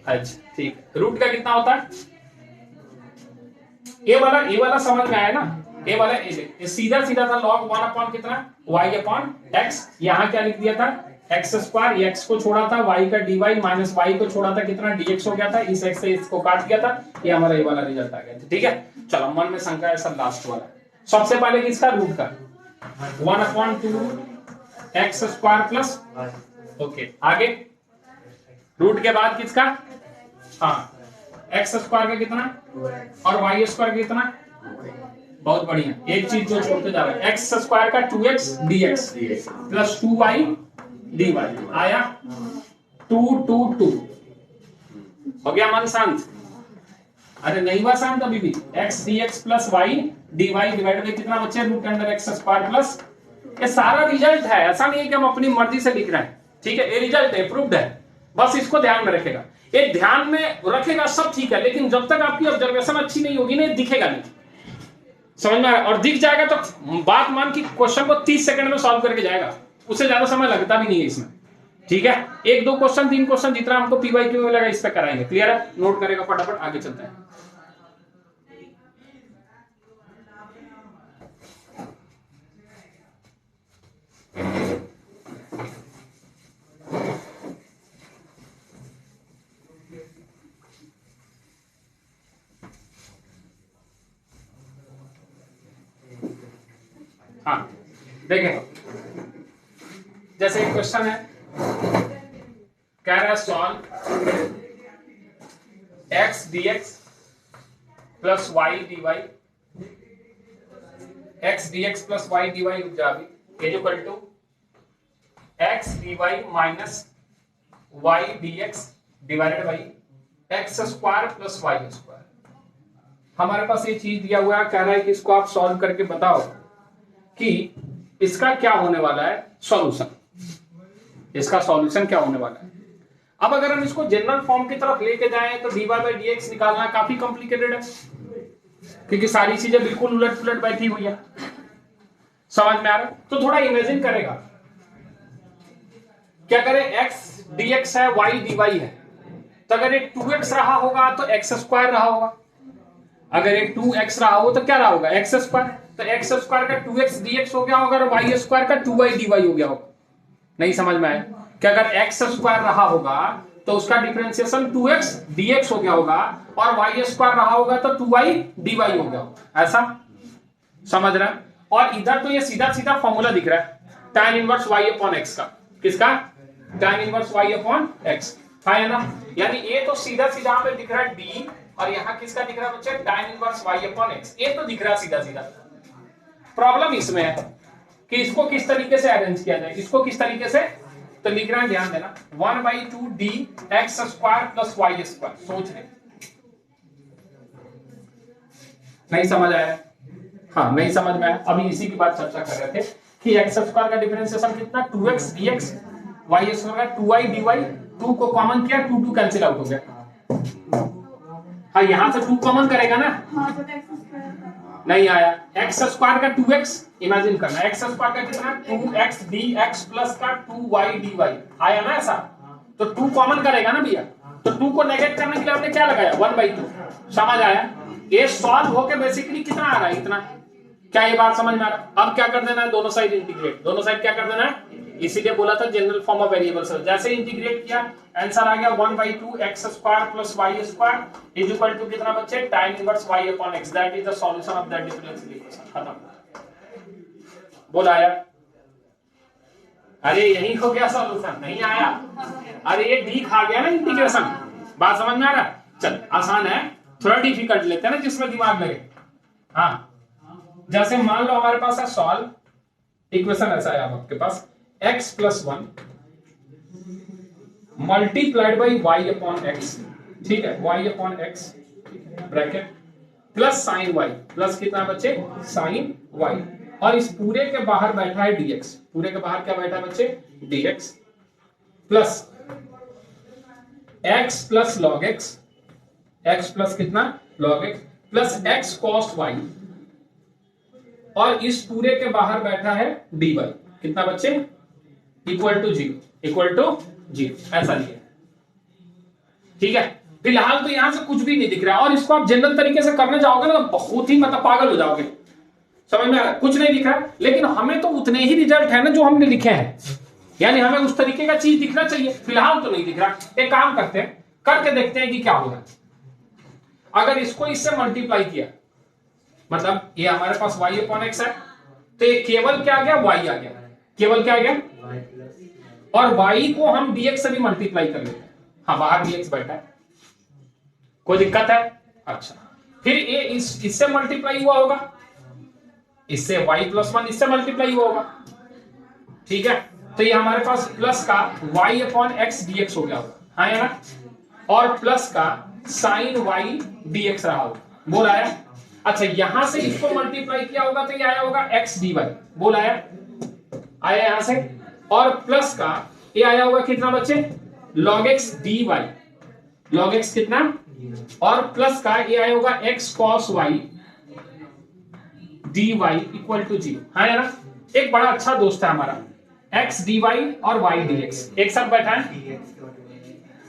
अच्छा ठीक, रूट का कितना होता है? ये वाला समझ में आया ना? ये वाला सीधा सीधा था log 1 अपॉन कितना? y upon x। यहां क्या लिख दिया था? एक्स स्क्वायर, एक्स को छोड़ा था वाई का डीवाई माइनस वाई को छोड़ा था कितना डीएक्स हो गया था, इस एक्स से इसको काट दिया था, ये हमारा ये वाला रिजल्ट आ गया था। ठीक है, चलो मन में शंका है सर लास्ट वाला, सबसे पहले किसका रूट का 1/2 एक्स स्क्वायर प्लस, ओके आगे रूट के बाद किसका, हाँ एक्स स्क्वायर का कितना और वाई स्क्वायर का कितना, बहुत बढ़िया, एक चीज जो छोड़ते जा रहा है, एक्स स्क्वायर का 2x dx plus 2y dy आया 2 2 2 हो गया मन शांत, अरे नहीं हुआ शांत अभी भी, x dx plus y dy divide by कितना बचे root under x square plus, ये सारा रिजल्ट है, ऐसा नहीं है कि हम अपनी मर्जी से लिख रहे हैं। ठीक है, ये रिजल्ट है, प्रूव्ड है, बस इसको ध्यान में रखेगा, ये ध्यान में रखेगा सब ठीक है, लेकिन जब तक आपकी ऑब्जर्वेशन अच्छी नहीं होगी ना दिखेगा नहीं, समझ में आ रहा है? और दिख जाएगा तो बात मान की क्वेश्चन को 30 सेकंड में सॉल्व करके जाएगा, उससे ज्यादा समय लगता भी नहीं है इसमें। ठीक है, एक दो क्वेश्चन 3 क्वेश्चन जितना हमको पीवाईक्यू में मिलेगा इस पे कराएंगे, क्लियर है, नोट करेगा फटाफट, आगे चलते हैं। हाँ देखें, जैसे एक क्वेश्चन है, कह रहा है solve x dx plus y dy, x dx plus y dy is equal to x dy minus y dx divided by x square plus y squared. हमारे पास ये चीज दिया हुआ है, कह रहा है कि इसको आप सॉल्व करके बताओ कि इसका क्या होने वाला है सॉल्यूशन, इसका सॉल्यूशन क्या होने वाला है। अब अगर हम इसको जनरल फॉर्म की तरफ लेके जाएं तो dy बाई dx निकालना काफी कॉम्प्लिकेटेड है, क्योंकि सारी चीजें बिल्कुल उलट पुलट बैठी हुई है, समझ में आ रहा है? तो थोड़ा इमेजिन करेगा, क्या करे, x dx है, y dy है, तो अगर एक 2x रहा होगा तो x स्क्वायर रहा होगा, अगर एक 2x रहा हो तो क्या रहा होगा x स्क्वायर, तो x स्क्वायर का 2x dx हो गया होगा और y स्क्वायर का 2y dy हो गया होगा। नहीं समझ में आया कि अगर x स्क्वायर रहा होगा तो उसका डिफरेंशिएशन 2x dx हो गया होगा और y स्क्वायर रहा होगा तो 2y dy हो गया होगा, ऐसा समझ रहा है? और इधर तो ये सीधा सीधा फॉर्मूला दिख रहा है tan inverse y upon x का, किसका, tan inverse y upon x, है ना, यानी ये तो सीधा सीधा पे दिख रहा है d और यहाँ किसका दिख रहा है बच्चे, tan inverse y upon x, ये तो दिख रहा है सीधा सीधा। प्रॉब्लम इसमें है कि इसको किस तरीके से अरेंज किया जाए, इसको किस तरीके से, तो लिख रहे हैं ध्यान देना 1/2 d x squared plus y square, सोच रहे नहीं समझ आया, हाँ नहीं समझ में आया, अभी इसी की बात चर्चा कर रहे थे कि x स्क्वायर का डिफरेंशिएशन कितना 2x dx, y स्क्वायर का 2y dy, 2 को कॉमन किया 2 2 कैंसिल आउट हो गया, हाँ यहां से 2 कॉमन करेगा ना, हाँ तो x स्क्वायर नहीं आया, x स्क्वायर का 2x, इमेजिन करना x स्क्वायर का कितना 2x dx प्लस का 2y dy आया ना ऐसा, तो 2 कॉमन करेगा ना भैया, तो 2 को नेगेट करने के लिए आपने क्या लगाया 1/2, समझ आया? ये सॉल्व होके बेसिकली कितना आ रहा है, इतना, क्या ये बात समझ में आ रहा है? अब क्या कर देना है, दोनों साइड इंटीग्रेट, दोनों साइड क्या कर देना है, इसीलिए बोला था जनरल फॉर्म ऑफ वेरिएबल्स, जैसे इंटीग्रेट किया आंसर आ गया 1/2 x squared plus y squared is equal to कितना बच्चे, tan inverse y upon x, that is the solution of that differential equation, खत्म, बोला आया? अरे यही हो गया सॉल्यूशन, नहीं आया, अरे ये d खा गया ना इंटीग्रेशन, बात समझ में आ रहा है? चल आसान है, थोड़ा डिफिकल्ट लेते हैं ना जिसमें दिमाग लगे। हाँ जैसे मान लो हमारे पास है सॉल्व, इक्वेशन ऐसा है आपके पास x plus 1 multiplied by y upon x, ठीक है, y upon x bracket plus sign y, plus कितना बच्चे साइन y, और इस पूरे के बाहर बैठा है dx, पूरे के बाहर क्या बैठा है बच्चे dx plus x plus log x, x plus कितना log x plus x cos y, और इस पूरे के बाहर बैठा है dy, कितना बच्चे इक्वल टू 0, इक्वल टू 0, ऐसा लिया, ठीक है। फिलहाल तो यहां से कुछ भी नहीं दिख रहा, और इसको आप जनरल तरीके से करने जाओगे ना तो बहुत ही मतलब पागल हो जाओगे, समझ में आ रहा है? कुछ नहीं दिख रहा, लेकिन हमें तो उतने ही रिजल्ट है ना जो हमने लिखे हैं, यानी हमें उस तरीके का चीज दिखना चाहिए, फिलहाल तो नहीं दिख रहा। एक काम करते हैं, करके देखते हैं कि क्या होगा। अगर इसको इससे मल्टीप्लाई किया, मतलब ये हमारे पास y अपॉन x है, तो ये केवल क्या आ गया, y आ गया, केवल क्या आ गया, और y को हम dx से भी मल्टीप्लाई कर लेते हैं। हाँ, बाहर dx बैठा है, कोई दिक्कत है? अच्छा, फिर ये इससे मल्टीप्लाई हुआ होगा, इससे y प्लस 1 इससे मल्टीप्लाई हुआ होगा, ठीक है। तो ये हमारे पास प्लस का y अपॉन x dx हो गया होगा, हाँ या ना, और प्लस का साइन y dx रहा होगा, बोल आया। अच्छा, यहां से इसको मल्टीप्लाई किया होगा तो ये आया होगा x dy, बोल आया, आया यहां से, और प्लस का ये आया होगा कितना बच्चे, log x dy, log x कितना, और प्लस का ये आया होगा x cos y dy equal to 0, हाँ या ना। एक बड़ा अच्छा दोस्त है हमारा, x dy और y dx एक साथ बैठा है,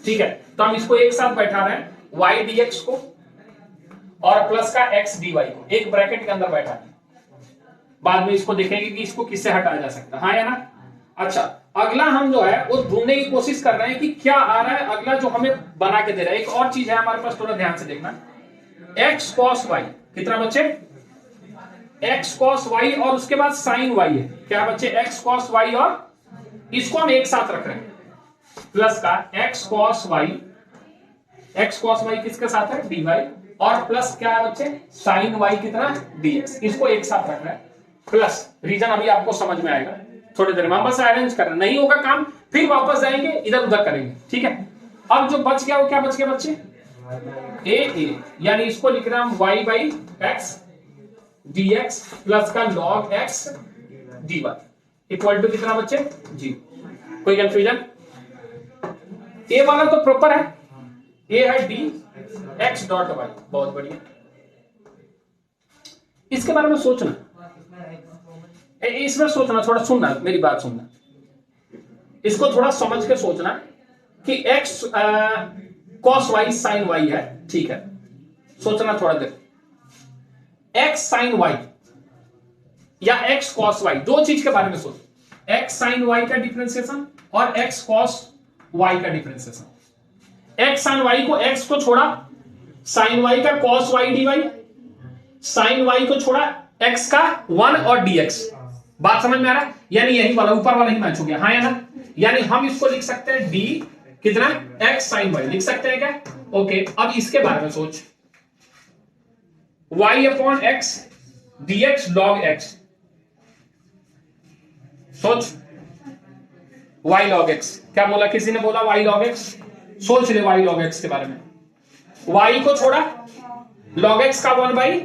ठीक है। तो हम इसको एक साथ बैठा रहे हैं, y dx को और प्लस का x dy को एक ब्रैकेट के अंदर बैठा है। बाद में इसको देखेंगे कि इसको किससे हटाया जा सकता है, हाँ या ना। अच्छा, अगला हम जो है वो ढूंढने की कोशिश कर रहे हैं कि क्या आ रहा है अगला जो हमें बना के दे रहा है। एक और चीज है हमारे पास, थोड़ा ध्यान से देखना, x cos y कितना बच्चे, x cos y और उसके बाद sin y है, क्या बच्चे, x cos y, और इसको हम एक साथ रख रहे हैं, प्लस का x cos y किसके साथ है, dy, और प्लस क्या है बच्चे, sin y कितना, dx, इसको एक साथ रख रहे हैं, प्लस रीजन अभी आपको समझ में आएगा थोड़ी देर में, हम बस अरेंज कर रहे हैं, नहीं होगा काम फिर वापस जाएंगे इधर उधर करेंगे, ठीक है। अब जो बच गया वो क्या बच गया बच्चे, a, यानी इसको लिख रहे हैं हम y by x dx plus का log x dy equal to कितना बच्चे, जी। कोई कंफ्यूजन? ए वाला तो प्रॉपर है, ए है डी एक्स डॉट वाई, बहुत बढ़िया। इसके बारे में सोचना, इसमें सोचना, थोड़ा सुनना, मेरी बात सुनना, इसको थोड़ा समझ के सोचना कि x cos y sin y है, ठीक है। सोचना थोड़ा देर, x sin y या x cos y, दो चीज के बारे में सोच, x sin y का डिफरेंशिएशन और x cos y का डिफरेंशिएशन। x sin y को, x को छोड़ा sin y का cos y dy, sin y को छोड़ा x का 1 और dx, बात समझ में आ रहा है? यानी यही वाला ऊपर वाला ही मैच हो गया, हाँ या ना। यानी हम इसको लिख सकते हैं d कितना, x sin y लिख सकते हैं क्या, ओके। अब इसके बारे में सोच, y upon x dx log x, सोच, y log x, क्या बोला किसी ने, बोला y log x, सोच ले y log x के बारे में, y को छोड़ा log x का 1 बाई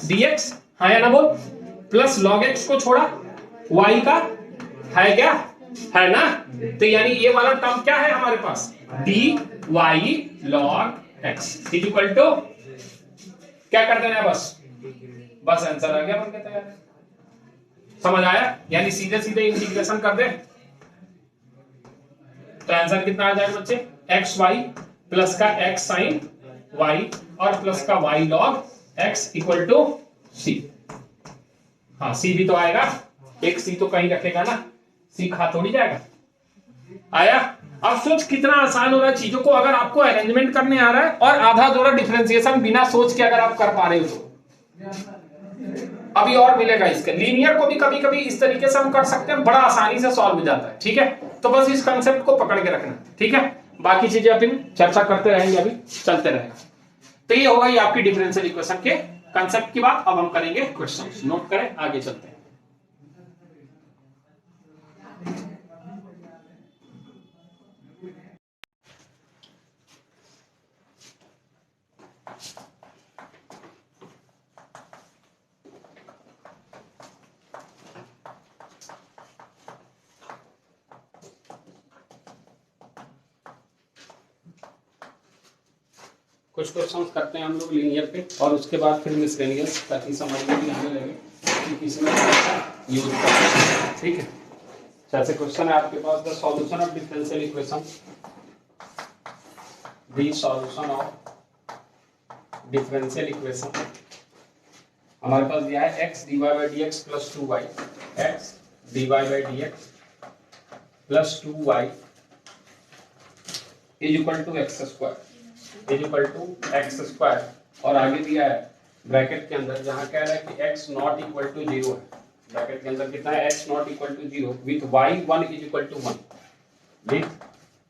dx, हाँ या ना बोल, प्लस log x को छोड़ा y का, है क्या, है ना। तो यानी ये वाला टर्म क्या है हमारे पास, dy log x equal to, क्या कर देना है, बस आंसर आ गया बनके तैयार, समझ आया। यानी सीधे सीधे इंटीग्रेशन कर दे तो आंसर कितना आ जाएगा बच्चे, एक्स वाई प्लस का एक्स साइन वाई और प्लस का y log x equal to c. हाँ, सी भी तो आएगा, एक सी तो कहीं रखेगा ना, सी खा थोड़ी जाएगा, आया। अब सोच कितना आसान हो रहा है चीजों को, अगर आपको अरेंजमेंट करने आ रहा है और आधा जोड़ा डिफरेंशिएशन बिना सोच के अगर आप कर पा रहे हो तो अभी और मिलेगा। इसके लीनियर को भी कभी कभी इस तरीके से हम कर सकते हैं, बड़ा आसानी से सॉल्व हो जाता है, ठीक है। तो बस इस कंसेप्ट को पकड़ के रखना, ठीक है। बाकी चीजें अपन चर्चा करते रहेंगे, अभी चलते रहेगा। तो ये होगा ये आपकी डिफरेंशियल इक्वेशन के कंसेप्ट की बात। अब हम करेंगे क्वेश्चंस, नोट करें, आगे चलते हैं। कुछ क्वेश्चंस करते हैं हम लोग लीनियर पे और उसके बाद फिर मिसलेनियस, ताकि समझ में भी आने लगे कि इसमें यूज करते हैं, ठीक है। जैसे क्वेश्चन है आपके पास, the solution of differential equation, the solution of differential equation हमारे पास दिया है x dy by dx plus 2y, x dy by dx plus 2y is equal to x square is equal to x square, और आगे दिया है bracket के अंदर जहां कह रहा है कि x नॉट इक्वल टू 0 है, ब्रैकेट के अंदर कितना है x not equal to 0 with y1 is equal to 1, with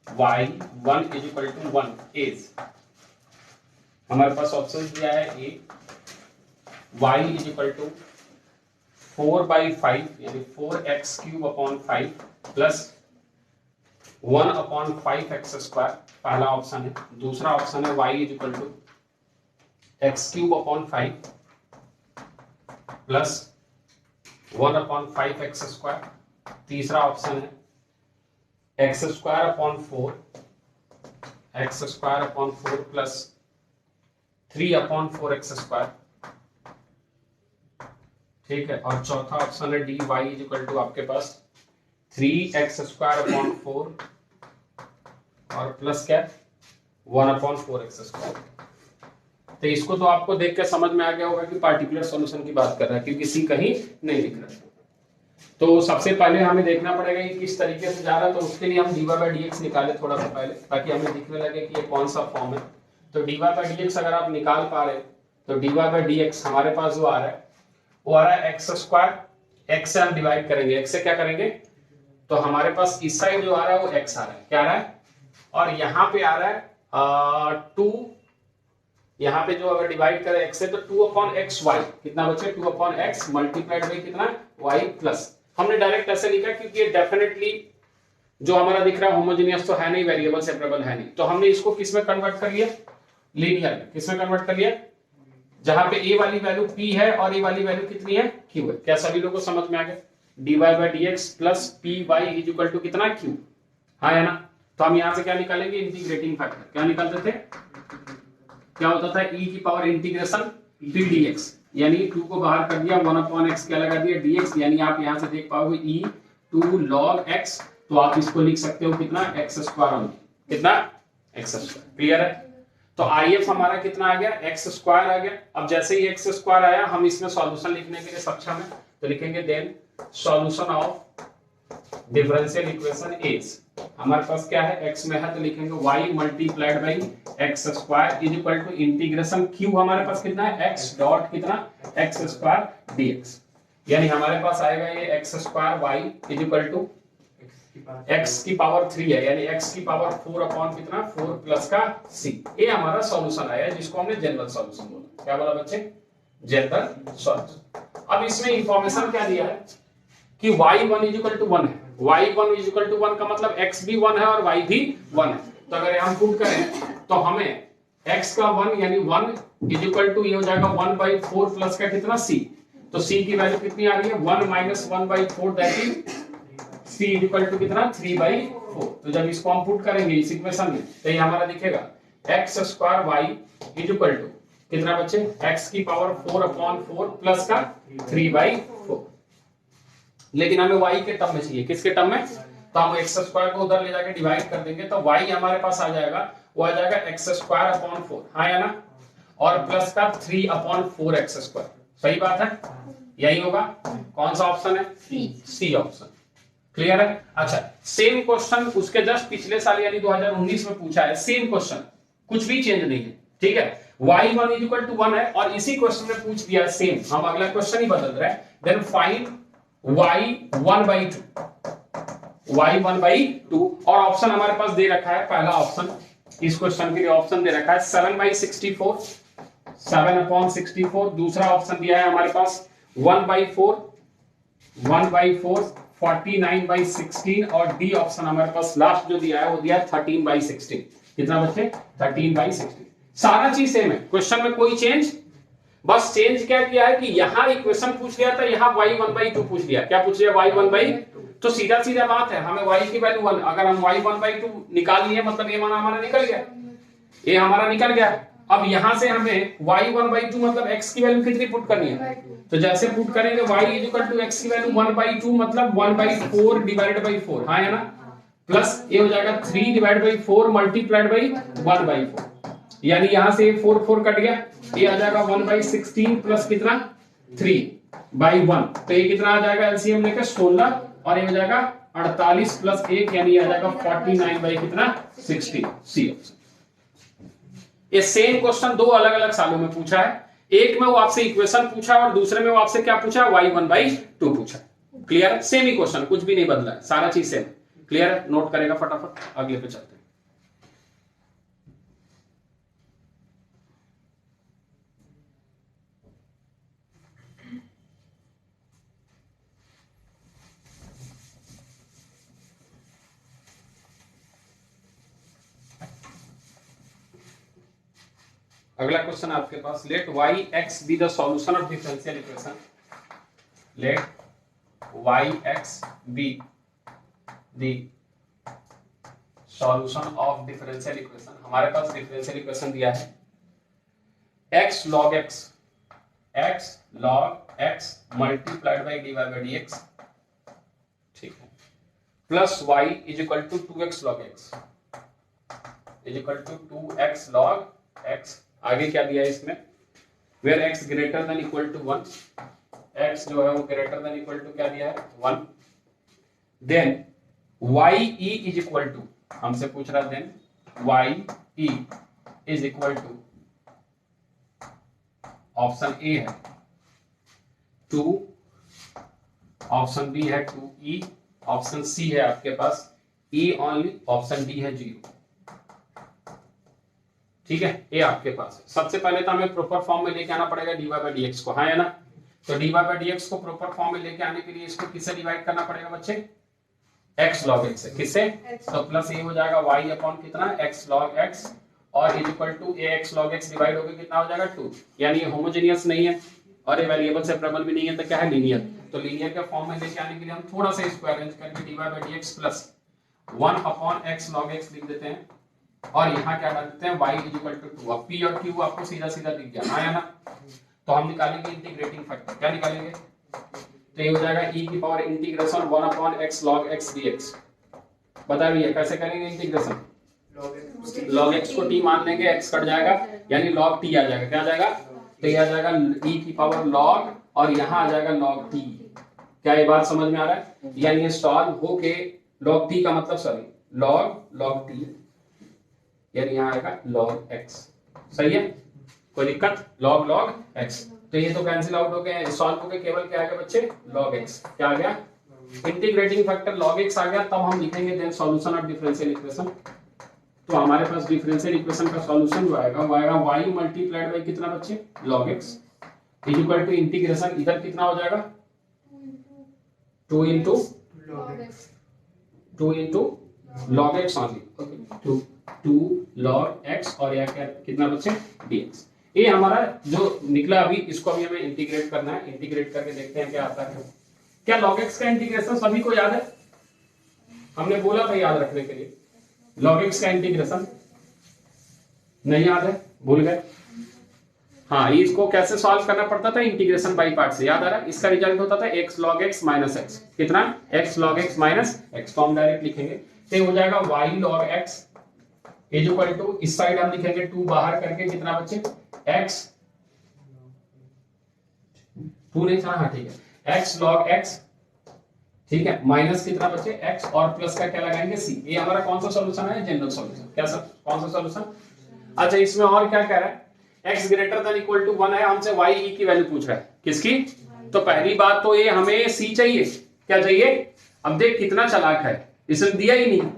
y1 is equal to 1 is, हमारे पास ऑप्शन दिया है a y is equal to 4/5 यानी 4x³ upon 5 plus 1 upon 5x squared, पहला ऑप्शन है। दूसरा ऑप्शन है y is equal to x³ upon 5 plus 1 upon 5x squared. तीसरा ऑप्शन है x squared upon 4 plus 3 upon 4x square, ठीक है। और चौथा ऑप्शन है dy इज इक्वल टू आपके पास 3x स्क्वायर अपॉन 4 और प्लस क्या 1 अपॉन 4x स्क्वायर। तो इसको तो आपको देख के समझ में आ गया होगा कि पार्टिकुलर सॉल्यूशन की बात कर रहा है, क्योंकि सी कहीं नहीं लिख रहा है। तो सबसे पहले हमें देखना पड़ेगा कि किस तरीके से जा रहा है, तो उसके लिए हम dy/dx निकाले थोड़ा सा पहले, ताकि हमें दिखने लगे कि ये कौन सा फॉर्म है। तो dy/dx अगर आप निकाल पा रहे तो dy/dx हमारे पास जो आ रहा है वो आ रहा है एक्स स्क्वायर, एक्स से हम डिवाइड करेंगे, एक्स से क्या करेंगे, तो हमारे पास इस साइड जो आ रहा है वो एक्स आ रहा है, क्या आ रहा है, और यहाँ पे आ रहा है 2, यहाँ पे जो अगर डिवाइड करें x से तो 2 अपॉन एक्स वाई, कितना बचे 2 अपॉन एक्स मल्टीप्लाइड बाई कितना y प्लस, हमने डायरेक्ट ऐसे लिखा क्योंकि ये डेफिनेटली जो हमारा दिख रहा है होमोजेनियस तो है नहीं, वेरिएबल सेपरेबल है नहीं, तो हमने इसको किस में कन्वर्ट कर लिया, लीनियर में। किस में कन्वर्ट कर लिया, जहां पे a वाली वैल्यू p है और a वाली वैल्यू कितनी है q है। क्या सभी लोगों को समझ में आ गया, dy/dx plus py is equal to कितना q, हाँ है ना। तो हम यहां से क्या निकालेंगे, इंटीग्रेटिंग फैक्टर, क्या निकालते थे, क्या होता था e की पावर इंटीग्रेशन p dx, यानी 2 को बाहर कर दिया 1 अपॉन x क्या लगा दिया dx, यानी आप यहां से देख पाओगे e2 log x, तो आप इसको लिख सकते हो कितना x स्क्वायर ओनली, कितना x स्क्वायर, क्लियर है। तो IF हमारा कितना आ गया, x स्क्वायर आ गया। अब जैसे ही x स्क्वायर आया हम इसमें सॉल्यूशन लिखने के लिए सक्षम है, तो लिखेंगे then solution of differential equation is, हमारे पास क्या है x में है तो लिखेंगे y multiplied by x square is equal to integration q, हमारे पास कितना है x डॉट कितना x स्क्वायर dx, यानी हमारे पास आएगा ये x square y is equal to x की पावर 3 है, यानी x की पावर 4 अपॉन कितना 4 प्लस का c, ये हमारा सॉल्यूशन आया जिसको हमने जनरल सॉल्यूशन बोला। क्या बोला बच्चे, जनरल सॉल्यूशन। अब इसमें इंफॉर्मेशन क्या दिया है कि y1 इज इक्वल टू 1 है, y1 इज इक्वल टू 1 का मतलब x भी 1 है और y भी 1 है। तो अगर हम पुट करें तो हमें x का 1 यानी 1 इज इक्वल टू ये हो जाएगा 1/4 प्लस का कितना c, तो c की वैल्यू कितनी आ रही है 1 minus 1/4 that is c is equal to कितना 3/4। तो जब इसको हम पुट करेंगे इस इक्वेशन में तो ये हमारा दिखेगा x square y is equal to कितना बच्चे x की पावर 4 अपॉन 4 प्लस का 3/4, लेकिन हमें y के टर्म में चाहिए, किसके टर्म में, तो हम x स्क्वायर को उधर ले जाके डिवाइड कर देंगे तो y हमारे पास आ जाएगा, वो आ जाएगा x स्क्वायर अपॉन 4, हाँ या ना, और प्लस का 3 अपॉन 4x स्क्वायर, सही बात है, यही होगा। कौन सा ऑप्शन है, सी ऑप्शन, क्लियर है। अच्छा, सेम क्वेश्चन उसके जस्ट पिछले साल यानी 2019 में पूछा है, सेम क्वेश्चन, कुछ भी चेंज नहीं है, ठीक है। y1 इज इक्वल टू 1 है और इसी क्वेश्चन में पूछ दिया सेम, हम अगला क्वेश्चन ही बदल रहे हैं, देन फाइंड y1/2 और ऑप्शन हमारे पास दे रखा है, पहला ऑप्शन इस क्वेश्चन के लिए ऑप्शन दे रखा है 7/64, 7/64, दूसरा ऑप्शन दिया है हमारे पास 1/4, 49/16 और डी ऑप्शन हमारे पास लास्ट जो दिया है वो दिया है 13/16, कितना बच्चे 13/16, सारा चीज सेम है, क्वेश्चन में कोई चेंज, बस चेंज क्या किया है कि यहां इक्वेशन पूछ लिया था, यहां y1/2 पूछ लिया, क्या पूछ लिया y1/2, तो सीधा सीधा बात है, हमें y की वैल्यू 1, अगर हम y1/2 निकाल लिए मतलब ये मान हमारा निकल गया, ये हमारा निकल गया। अब यहां से हमें y1/2 मतलब x की वैल्यू कितनी पुट करनी है, तो जैसे पुट करेंगे y is equal to x की वैल्यू 1/2 मतलब 1/4 डिवाइडेड बाई 4, हाँ है ना, प्लस ये हो जाएगा 3 डिवाइडेड बाई 4 मल्टीप्लाइड बाई 1/4, यानी यहां से 4 कट गया, ये आ जाएगा 1/16 प्लस कितना 3/1, तो ये कितना आ जाएगा एलसीएम लेकर 16 और ये हो जाएगा 48 प्लस 1 यानी आ जाएगा 49 बाई कितना 60 सी ऑप्शन। ये सेम क्वेश्चन दो अलग अलग सालों में पूछा है, एक में वो आपसे इक्वेशन पूछा और दूसरे में वो आपसे क्या पूछा y1/2 पूछा। क्लियर है, सेम ही क्वेश्चन, कुछ भी नहीं बदला है, सारा चीज सेम। क्लियर है, नोट करेगा फटाफट, अगले पे चलते हैं। अगला क्वेश्चन आपके पास, let y(x) be the solution of differential equation, let y(x) be the solution of differential equation. हमारे पास डिफरेंशियल इक्वेशन दिया है x log x multiplied by dy by dx, ठीक है, plus y is equal to 2x log x is equal to 2x log x। आगे क्या दिया है इसमें, where x greater than equal to 1, x जो है वो ग्रेटर देन इक्वल टू क्या दिया है 1, then y(e) is equal to, हमसे पूछ रहा है then y(e) is equal to, option ए है 2, ऑप्शन बी है 2e, ऑप्शन सी है आपके पास e ओनली, ऑप्शन डी है 0। ठीक है, ये आपके पास है। सबसे पहले तो हमें प्रॉपर फॉर्म में लेके आना पड़ेगा dy बाई dx को, हाँ है ना। तो dy बाई dx को प्रॉपर फॉर्म में लेके आने के लिए इसको किससे डिवाइड करना पड़ेगा बच्चे, x log x से, किससे, तो प्लस ये हो जाएगा y अपॉन कितना x log x और is equal to ax log x divide होकर कितना हो जाएगा 2, यानी ये होमोजेनियस नहीं है और ये वेरिएबल सेपरेबल भी नहीं है, तो क्या है लीनियर। तो लीनियर के फॉर्म में लेके आने के लिए हम थोड़ा सा इसको अरेंज करके dy by dx plus 1 upon x log x लिख देते हैं और यहाँ क्या डाल देते हैं y इज इक्वल टू 2। अब p और q आपको सीधा सीधा दिख गया, हाँ या ना। तो हम निकालेंगे इंटीग्रेटिंग फैक्टर, क्या निकालेंगे, तो ये हो जाएगा e की power integration 1 upon x log x dx। बता भैया कैसे करेंगे इंटीग्रेशन, log x को t मान लेंगे, x कट जाएगा यानी log t आ जाएगा, क्या आ जाएगा, तो ये आ जाएगा e की पावर log और यहाँ आ जाएगा log t। क्या ये बात समझ में आ रहा है, यानी ये सॉल्व होके log t का मतलब सॉरी log t यानी यहाँ आएगा log x, सही है, कोई दिक्कत, log x। तो ये तो कैंसिल आउट हो गए, सॉल्व हो गए, केवल क्या आ गया बच्चे log x, क्या आ गया, इंटीग्रेटिंग फैक्टर log x आ गया। तब हम लिखेंगे then solution of differential equation. तो हमारे पास डिफरेंशियल इक्वेशन का सॉल्यूशन जो आएगा वो आएगा y मल्टीप्लाइड बाई कितना बच्चे log x is equal to integration, इधर कितना हो जाएगा 2 into log x only, okay 2 log x और यह क्या कितना बच्चे dx। ये हमारा जो निकला अभी, इसको अभी हमें इंटीग्रेट करना है, इंटीग्रेट करके देखते हैं क्या आता है। क्या log x का इंटीग्रेशन सभी को याद है, हमने बोला था याद रखने के लिए, log x का इंटीग्रेशन नहीं याद है, भूल गए, हाँ इसको कैसे सॉल्व करना पड़ता था, इंटीग्रेशन बाई पार्ट से, याद आ रहा है। इसका रिजल्ट होता था x log x minus x, कितना x log x minus x, तो हम डायरेक्ट लिखेंगे, तो हो जाएगा y log x is equal to, इस साइड हम लिखेंगे 2 बाहर करके कितना बच्चे x 2 नहीं था, हाँ ठीक है, x log x, ठीक है, माइनस कितना बच्चे x और प्लस का क्या लगाएंगे c। ये हमारा कौन सा सॉल्यूशन है, जनरल सॉल्यूशन, क्या सर कौन सा सॉल्यूशन। अच्छा इसमें और क्या कह रहा है, x greater than equal to 1 है, हमसे y e की वैल्यू पूछ रहा है, किसकी, तो पहली बात तो ये हमें c चाहिए, क्या चाहिए, अब देख कितना चालाक है, इसने दिया ही नहीं,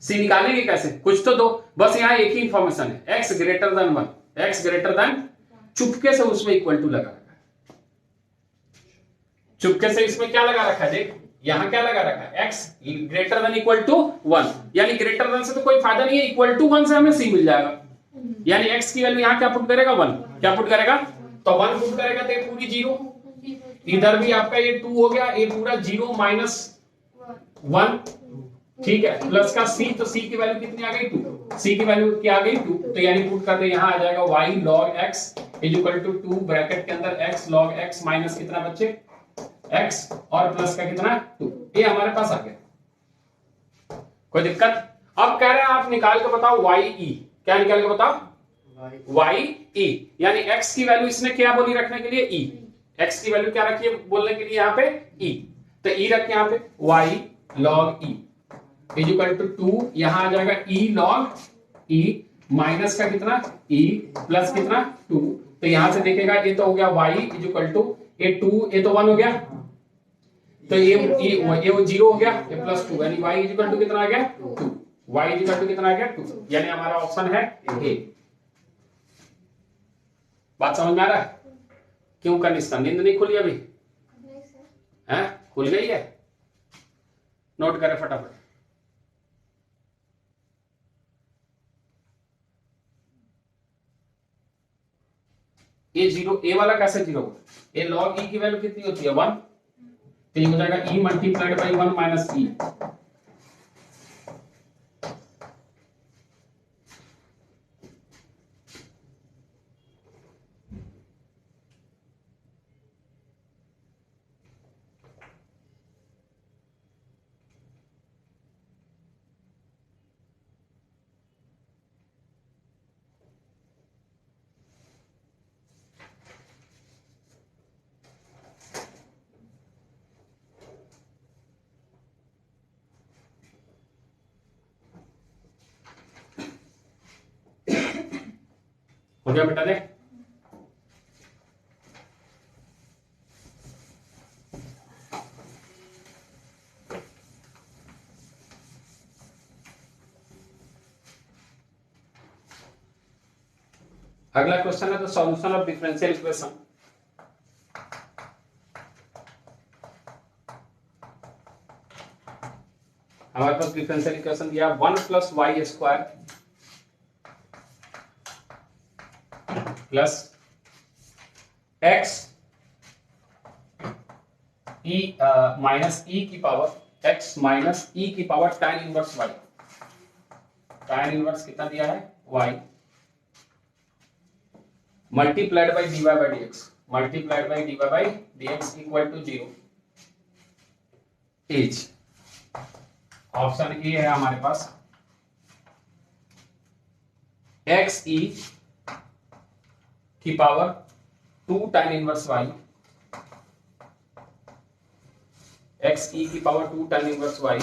c निकालेंगे कैसे, कुछ तो दो, बस यहाँ एक ही इंफॉर्मेशन है x greater then 1, x greater then, चुपके से उसमें इक्वल टू लगा रखा है, चुपके से इसमें क्या लगा रखा है, देख यहाँ क्या लगा रखा है, x greater than equal to 1, यानी ग्रेटर देन से तो कोई फायदा नहीं है, इक्वल टू 1 से हमें c मिल जाएगा, यानी x की वैल्यू यहाँ क्या पुट करेगा 1, क्या पुट करेगा, तो 1 पुट करेगा तो ये पूरी 0, इधर भी आपका ये 2 हो गया, ये पूरा 0 माइनस 1, ठीक है, प्लस का c, तो c की वैल्यू कितनी आ गई 2, c की वैल्यू क्या आ गई 2, तो यानी पुट करते यहाँ आ जाएगा y log x is equal to 2 bracket के अंदर x log x माइनस कितना बच्चे x और प्लस का कितना 2, ये हमारे पास आ गया, कोई दिक्कत। अब कह रहे हैं आप निकाल के बताओ y e, क्या निकाल के बताओ y e, यानी x की वैल्यू इसने क्या बोली रखने के लिए e, x की वैल्यू क्या रखी है बोलने के लिए यहाँ पे e, तो e रख यहाँ पे y log e is equal to 2, यहां आ जाएगा e log e माइनस का कितना e प्लस कितना 2, तो यहां से देखेगा ये तो हो गया y इज इक्वल टू ये 2 ये तो 1 हो गया, तो ये 0 हो गया, ये प्लस 2 यानी y इज इक्वल टू कितना आ गया 2, y इज इक्वल टू कितना आ गया 2, यानी हमारा ऑप्शन है ए। बात समझ में आ रहा है? क्यों कनिष्ठा नींद नहीं खुली अभी? नहीं सर। हैं खुल गई है? नोट करें फटाफट। ए जीरो, ए वाला कैसे जीरो होगा? ए लॉग ई की वैल्यू कितनी होती है 1, तो ये हो जाएगा e multiplied by 1 minus e. हो गया बेटा? देख अगला क्वेश्चन है the solution of differential equation. हमारे पास डिफरेंशियल इक्वेशन दिया 1 plus y square plus x e minus e की पावर एक्स माइनस ई की power tan inverse y. tan inverse कितना दिया है y multiplied by dy by dx, multiplied by dy by dx equal to 0 is option ए है हमारे पास x e की power 2 tan inverse y, x e की power 2 tan inverse y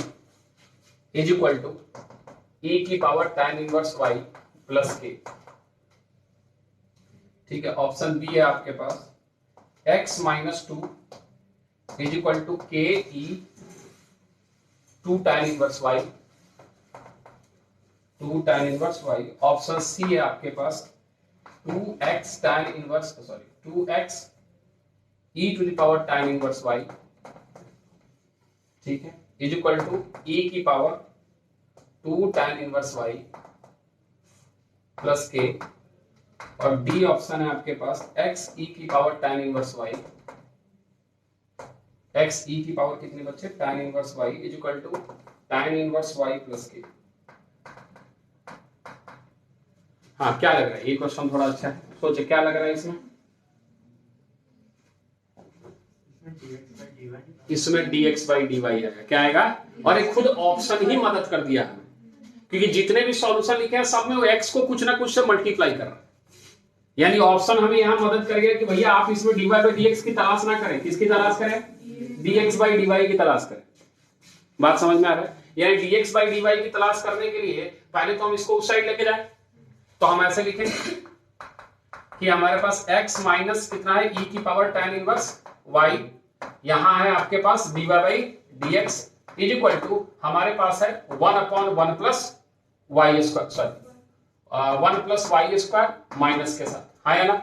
is equal to e की power tan inverse y plus k. ठीक है, option B है आपके पास x minus 2 is equal to k e 2 tan inverse y, 2 tan inverse y। Option सी है आपके पास 2x tan inverse 2x e to the power tan inverse y, ठीक है, इज इक्वल टू e की power 2 tan inverse y plus k. और D option है आपके पास x e की power tan inverse y, x e की power कितनी बच्चे tan inverse y is equal to tan inverse y plus k. हाँ क्या लग रहा है? ये क्वेश्चन थोड़ा अच्छा है, सोचे क्या लग रहा है इसमें? इसमें dx by dy आएगा, क्या आएगा? और एक खुद ऑप्शन ही मदद कर दिया हमें, क्योंकि जितने भी सॉल्यूशन लिखे हैं सब में वो x को कुछ ना कुछ से मल्टीप्लाई कर रहा है, यानी ऑप्शन हमें यहां मदद कर गया कि भैया आप इसमें dy by dx की तलाश ना करें, किसकी तलाश करें? dx by dy की तलाश करें। बात समझ में आ रहा है? यानी dx by dy की तलाश करने के लिए पहले तो हम इसको उस साइड लेके जाए, तो हम ऐसे लिखें कि हमारे पास x माइनस कितना है e की पावर tan इनवर्स y, यहां है आपके पास dy by dx is equal to हमारे पास है 1/1 plus y squared, sorry 1 plus y squared minus के साथ, है ना?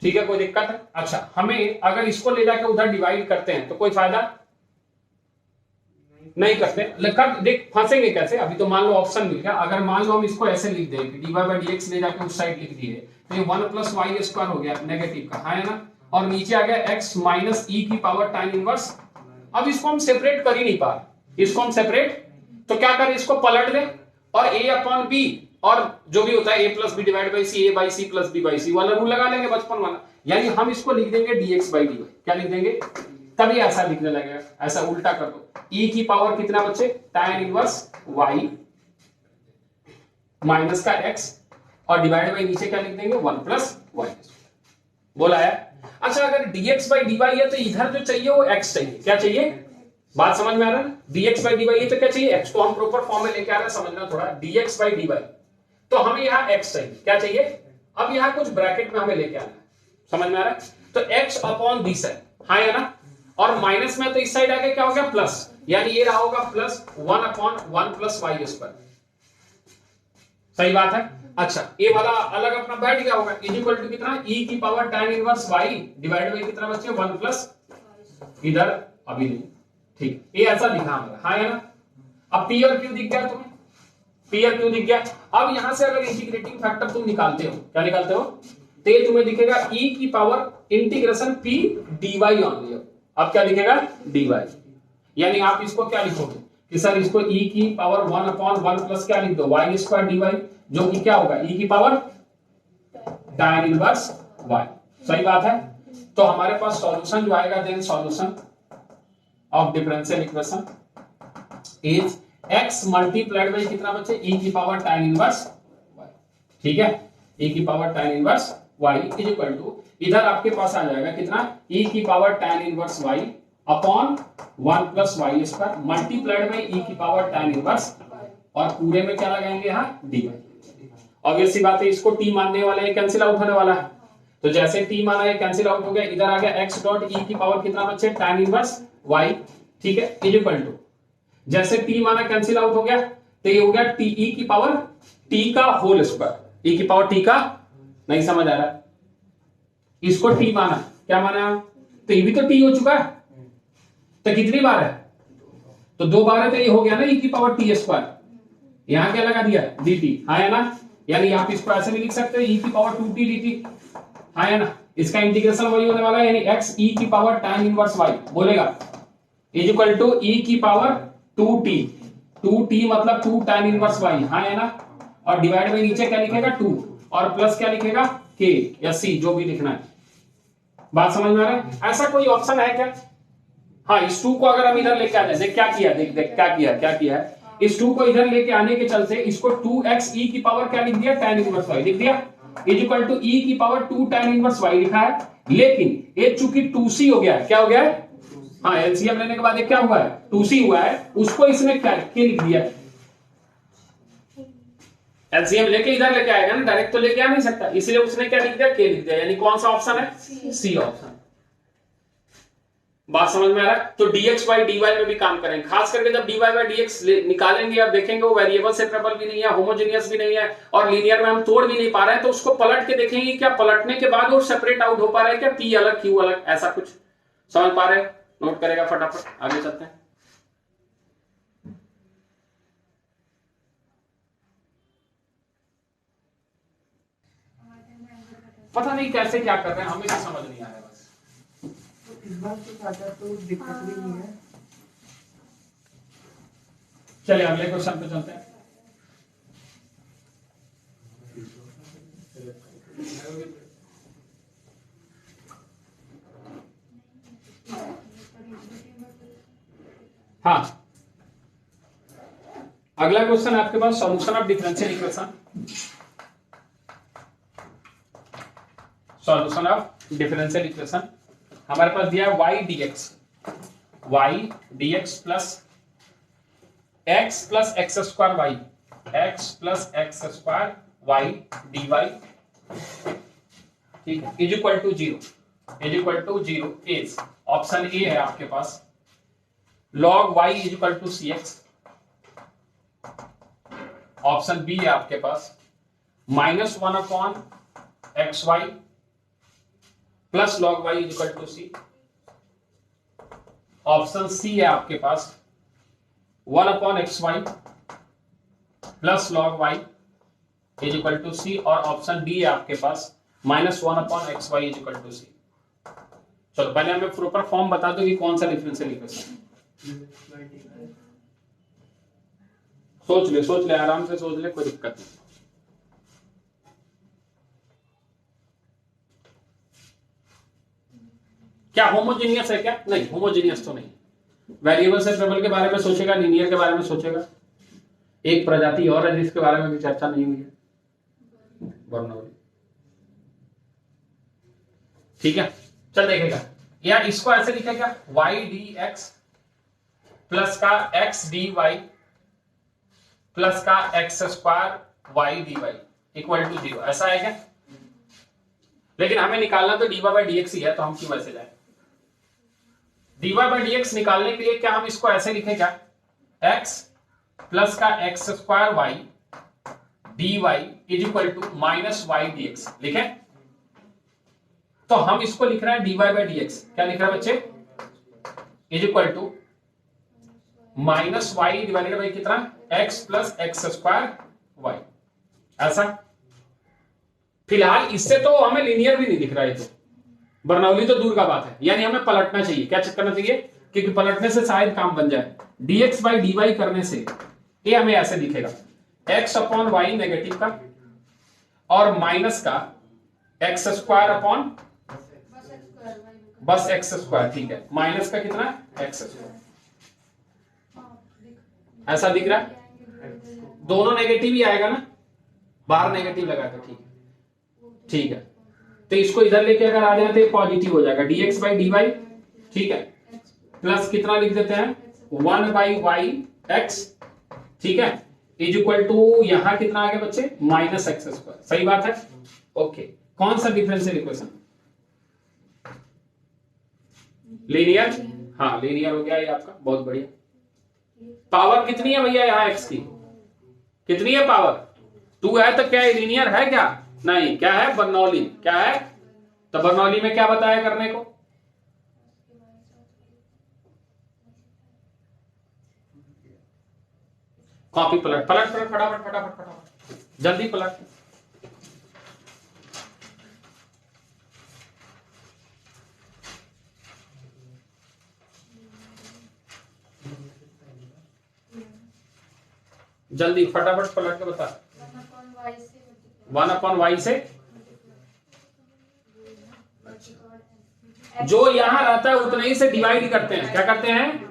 ठीक है, कोई दिक्कत है? अच्छा, हमें अगर इसको ले जाकर उधर डिवाइड करते हैं तो कोई फायदा नहीं करते। देख फंसेंगे कैसे? अभी तो मान लो ऑप्शन मिल गया, अगर मान लो हम इसको ऐसे लिख दें कि dy by dx ले जाकर उस साइड लिख दिए तो ये 1 प्लस वाई स्क्वायर हो गया नेगेटिव का, है ना? और नीचे आ गया x माइनस ई की पावर tan इनवर्स। अब इसको हम सेपरेट कर ही नहीं पा रहे, इसको हम सेपरेट तो क्या करें? इसको पलट दें और a अपॉन b और जो भी होता है a plus B divide by C, a by C plus b by C वाला रूल लगा लेंगे बचपन वाला, यानी हम इसको लिख देंगे dx बाई dy। क्या लिख देंगे? तभी ऐसा लिखने लगेगा, ऐसा उल्टा कर दो, e की पावर कितना बच्चे tan इनवर्स y माइनस का x और डिवाइड बाई नीचे क्या लिख देंगे 1 प्लस वाई। बोला है? अच्छा, अगर dx बाई dy है तो इधर जो चाहिए वो x चाहिए, क्या चाहिए? बात समझ में आ रहा है? dx by dy ये तो क्या चाहिए, x को हम प्रॉपर फॉर्म में लेके आ रहे हैं, समझना थोड़ा। dx by dy तो हमें यहाँ x चाहिए, क्या चाहिए, अब यहाँ कुछ ब्रैकेट में हमें लेके आना है, समझ में आ रहा है? तो x अपॉन दिस है, हाँ है ना, और माइनस में तो इस साइड आके क्या हो गया प्लस, यानी ये रहा होगा plus 1 upon 1 plus y squared, सही बात है। अच्छा ये वाला अलग अपना बैठ गया होगा, इज इक्वल टू कितना, e की power tan inverse y divide by कितना बचे 1 प्लस, इधर अभी नहीं, ठीक, ये ऐसा लिखा हमारा, हाँ है ना। अब p और q दिख गया तुम्हें, p और q दिख गया। अब यहां से अगर इंटीग्रेटिंग फैक्टर तुम निकालते हो, क्या निकालते हो, तो ये तुम्हें दिखेगा e की power integration p dy only. अब क्या दिखेगा, dy, यानी आप इसको क्या लिखोगे कि सर इसको e की पावर 1 अपॉन 1 प्लस क्या लिख दो y स्क्वायर dy, जो कि क्या होगा e की पावर tan इनवर्स y, सही बात है। तो हमारे पास सॉल्यूशन जो आएगा, then solution of differential equation is x multiplied by कितना बचे, e की पावर tan इनवर्स y, ठीक है, e की power tan inverse y is equal to, इधर आपके पास आ जाएगा कितना, e की power tan inverse y upon 1 plus y squared multiplied by e की पावर tan इनवर्स, और पूरे में क्या लगाएंगे यहाँ dy। ऑब्वियस सी बात है, इसको t मानने वाला है, कैंसिल आउट होने वाला है, तो जैसे t माना है कैंसिल आउट हो गया, इधर आ गया x डॉट e की पावर कितना बचे tan इनवर्स y, ठीक है, इज इक्वल टू, जैसे t माना कैंसिल आउट हो गया, तो ये हो गया t e की पावर t का होल स्क्वायर, e की पावर t का, नहीं समझ आ रहा है, इसको t माना, क्या माना, तो ये भी तो t हो चुका है, तो कितनी बार है, तो 2 बार है, तो ये हो गया ना e की पावर t स्क्वायर, यहां क्या लगा दिया dt, हाँ है ना, यानी आप इसको ऐसे भी लिख सकते हो e की पावर 2t dt, हाँ है ना, इसका इंटीग्रेशन वही होने वाला है, यानी x e की पावर tan इनवर्स y बोलेगा इज इक्वल टू e की पावर 2t, 2t मतलब 2 tan इनवर्स y, हाँ है ना, और डिवाइड बाय नीचे क्या लिखेगा 2, और प्लस क्या लिखेगा k या c, जो भी लिखना है। बात समझ में आ रहा है? ऐसा कोई ऑप्शन है क्या, हाँ, इस 2 को अगर हम इधर लेके आ जाए, देख क्या किया, देख देख क्या किया है, इस 2 को इधर लेके आने के चलते इसको 2x e की पावर क्या लिख दिया, tan इनवर्स y लिख दिया, इज इक्वल टू e की पावर 2 tan इनवर्स y लिखा है, लेकिन ये चूंकि 2c हो गया है, क्या हो गया है, हाँ एलसीएम लेने के बाद ये क्या हुआ है 2c हुआ है, उसको इसमें क्या के लिख दिया, एलसीएम लेके इधर लेके आएगा ना, डायरेक्ट तो लेके आ नहीं सकता, इसलिए उसने क्या लिख दिया, के लिख दिया, यानी कौन सा ऑप्शन है, सी ऑप्शन। बात समझ में आ रहा है? तो dx by dy में भी काम करेंगे, खास करके जब dy by dx निकालेंगे, आप देखेंगे वो वेरिएबल सेपरेबल भी नहीं है, होमोजेनियस भी नहीं है, और लीनियर में हम तोड़ भी नहीं पा रहे हैं, तो उसको पलट के देखेंगे क्या पलटने के बाद वो सेपरेट आउट हो पा रहा है क्या, p अलग q अलग, ऐसा कुछ समझ पा रहे हैं, नोट करेगा फटाफट, आगे चलते हैं। पता नहीं कैसे क्या कर रहे हैं, हमें भी समझ नहीं आ रहा है, बस इस बार तो ज्यादा तो दिक्कत भी नहीं है। चलिए अगले क्वेश्चन पे चलते हैं। हाँ, अगला क्वेश्चन आपके पास solution of differential equation, solution of differential equation हमारे पास दिया है y dx plus x square y, x plus x square y dy, ठीक है, is equal to 0 is option ए है आपके पास, log y is equal to cx, option B है आपके पास -1 upon xy plus log y is equal to c, option सी है आपके पास 1 upon xy plus log y is equal to c, और ऑप्शन डी है आपके पास -1 upon xy is equal to c। चलो पहले हमें प्रॉपर फॉर्म बता दो कि कौन सा डिफरेंशियल इक्वेशन है, सोच ले आराम से सोच ले, कोई दिक्कत नहीं। क्या होमोजेनियस है क्या, नहीं होमोजेनियस तो नहीं, वेरिएबल सेपरेबल के बारे में सोचेगा, लीनियर के बारे में सोचेगा, एक प्रजाति और है जिसके बारे में भी चर्चा नहीं हुई है, बर्नौली, ठीक है। चल देखेगा, या इसको ऐसे लिखेगा y dx प्लस का एक्स डी वाई प्लस का x squared y d y equal to 0, ऐसा है क्या? लेकिन हमें निकालना तो dy बाई डी एक्स ही है, तो हम क्यों ऐसे जाए? dy बाई डी एक्स निकालने के लिए क्या हम इसको ऐसे लिखें क्या? x प्लस का x squared y d y is equal to minus y d x लिखे। तो हम इसको लिख रहे हैं dy बाई डी एक्स, क्या लिख रहे हैं बच्चे? Is equal to minus y divided by कितना? x plus x squared y, ऐसा। फिलहाल इससे तो हमें लीनियर भी नहीं दिख रहा है, तो बर्नौली तो दूर का बात है, यानी हमें पलटना चाहिए। क्या चेक करना चाहिए? क्योंकि पलटने से शायद काम बन जाए। dx बाई डी वाई करने से ये हमें ऐसे दिखेगा, x अपॉन वाई नेगेटिव का और माइनस का एक्स स्क्वायर अपॉन बस एक्स स्क्वायर, ठीक है, माइनस का कितना? एक्स स्क्वायर, ऐसा दिख रहा है। दोनों नेगेटिव ही आएगा ना, बाहर नेगेटिव लगा कर, ठीक है, ठीक है। तो इसको इधर लेके अगर आ जाए तो पॉजिटिव हो जाएगा, dx बाई डी वाई, ठीक है, प्लस कितना लिख देते हैं? 1 बाई वाई एक्स, ठीक है, इज इक्वल टू यहां कितना आ गया बच्चे? माइनस एक्स स्क्वायर, सही बात है, ओके। कौन सा डिफरेंशियल इक्वेशन? लीनियर, हाँ लीनियर हो गया ये आपका, बहुत बढ़िया। पावर कितनी है भैया यहाँ x की? कितनी है पावर? 2 है, तो क्या लीनियर है क्या? नहीं, क्या है? बर्नौली, क्या है? तो बर्नौली में क्या बताया करने को? कॉपी पलट पलट पलट, फटाफट फटाफट फटाफट, जल्दी पलट। जल्दी फटाफट पलट के बता। 1 अपॉन वाई से जो यहां रहता है उतना ही से डिवाइड करते हैं, क्या करते हैं?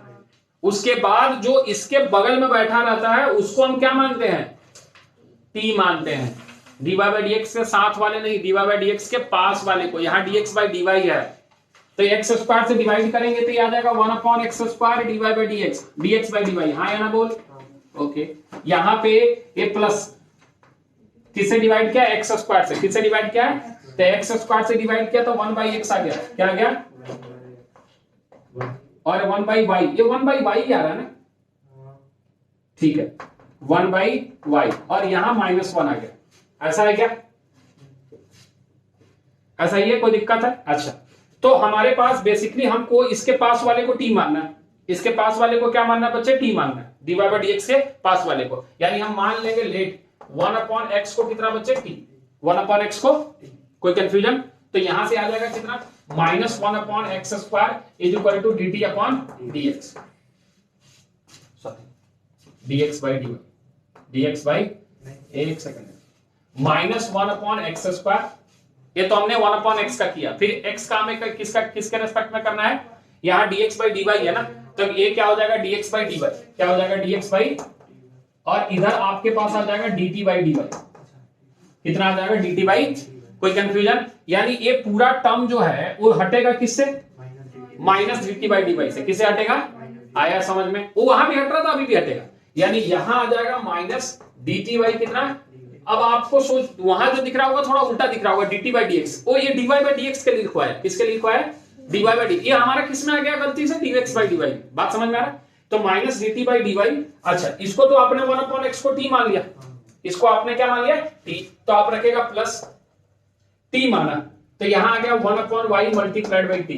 उसके बाद जो इसके बगल में बैठा रहता है उसको हम क्या मानते हैं? t मानते हैं। dy बाई डी एक्स के साथ वाले नहीं, dy बाई डी एक्स के पास वाले को। यहाँ dx बाई डी वाई है, तो एक्स स्क्वायर से डिवाइड करेंगे तो ये आ जाएगा 1 upon x squared dy by d x, dx by d y, हाँ या ना बोल? ओके, यहां पे ये प्लस किससे डिवाइड किया? एक्स स्क्वायर से। किससे डिवाइड किया? तो एक्स स्क्वायर से डिवाइड किया तो 1 बाई एक्स आ गया, क्या आ गया? और 1 बाई वाई, ये 1 बाई वाई आ रहा है ना, ठीक है, 1 बाई वाई, और यहां -1 आ गया, ऐसा है क्या? ऐसा ही है, कोई दिक्कत है? अच्छा, तो हमारे पास बेसिकली हमको इसके पास वाले को t मानना है, इसके पास वाले को क्या मानना है बच्चे? t मानना है, dy बाई डी एक्स के पास वाले को। यानी हम मान लेंगे लेट 1 अपॉन एक्स को कितना बच्चे? t, 1 अपॉन एक्स को, कोई कंफ्यूजन? तो यहां से आ जाएगा कितना? -1 upon x square is equal to dt upon dx, sorry dx by dy, dx by, एक सेकंड, -1 अपॉन एक्स स्क्वायर, ये तो हमने 1 अपॉन एक्स का किया, फिर x का हमें किसका किसके रेस्पेक्ट में करना है? यहाँ dx बाई dy है ना, तो ये क्या हो जाएगा? dx बाई dy, क्या हो जाएगा? dx बाई, और इधर आपके पास आ जाएगा dt बाई dy, कितना आ जाएगा? dt बाई, कोई कंफ्यूजन? यानी ये पूरा टर्म जो है वो हटेगा किससे? माइनस dt बाई dy से। किससे हटेगा? आया समझ में? वो वहां भी हट रहा था, अभी भी हटेगा, यानी यहां आ जाएगा माइनस dt बाई कितना? अब आपको सोच, वहां जो दिख रहा होगा थोड़ा उल्टा दिख रहा होगा, dt बाई dx, वो ये dy बाई dx के लिए लिखवा है, किसके लिए लिखवा है? dy बाई डी, ये हमारा किस में आ गया गलती से? dx बाई dy, बात समझ में आ रहा है? तो माइनस dt बाई dy, अच्छा इसको तो आपने 1 अपॉन x को t मान लिया, इसको आपने क्या मान लिया? t, तो आप रखेगा प्लस t माना, तो यहां आ गया 1 upon y multiplied by t.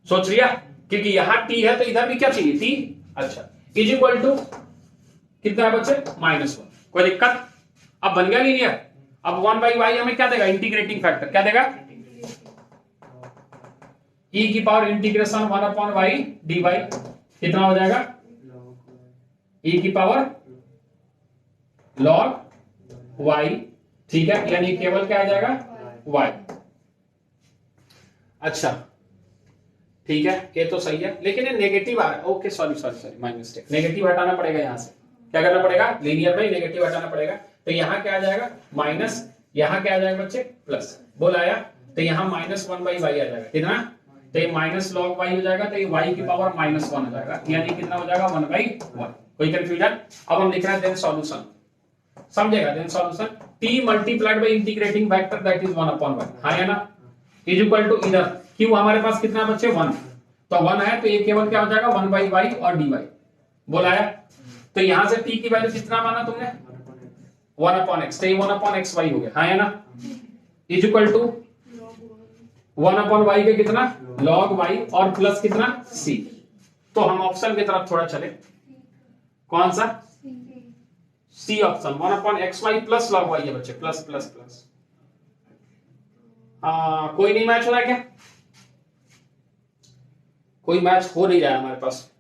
सोच लिया, क्योंकि यहां t है तो इधर भी क्या चाहिए? t, अच्छा, इज इक्वल टू कितना है बच्चे? -1, कोई दिक्कत? अब बन गया लीनियर। अब 1 बाई वाई हमें क्या देगा? इंटीग्रेटिंग फैक्टर, क्या देगा? e की power integration 1 upon y d y, कितना हो जाएगा? e की पावर log y, ठीक है, यानी केवल क्या आ जाएगा? y। अच्छा ठीक है, ये तो सही है, लेकिन ये नेगेटिव आ रहा है। Okay sorry my mistake, negative हटाना पड़ेगा, यहां से क्या करना पड़ेगा? लीनियर में नेगेटिव हटाना पड़ेगा, तो यहां क्या आ जाएगा? माइनस, यहां क्या आ जाएगा बच्चे? प्लस, बोल आया, तो यहां -1 बाई वाई आ जाएगा, कितना? तो ये माइनस लॉग वाई हो जाएगा, तो ये वाई की पावर -1 हो जाएगा, यानी कितना हो जाएगा 1/1। कोई कंफ्यूजन? अब हम लिख रहे हैं देन सॉल्यूशन, समझेगा? Then solution t multiplied by integrating factor that is 1/1, हाँ या ना, इज इक्वल टू इधर q हमारे पास कितना बचे 1, तो 1 है तो ये केवल क्या हो जाएगा 1/y और dy बोला है। तो यहां से t की वैल्यू कितना माना तुमने 1/x, तो ये 1/xy हो गया, हाँ या ना, इज इक्वल टू 1/y के कितना log y और प्लस कितना c। तो हम ऑप्शन की तरफ थोड़ा चले, कौन सा C option 1/xy plus log y है बच्चे, प्लस प्लस प्लस। कोई नहीं मैच हो रहा है क्या? कोई मैच हो नहीं रहा है हमारे पास।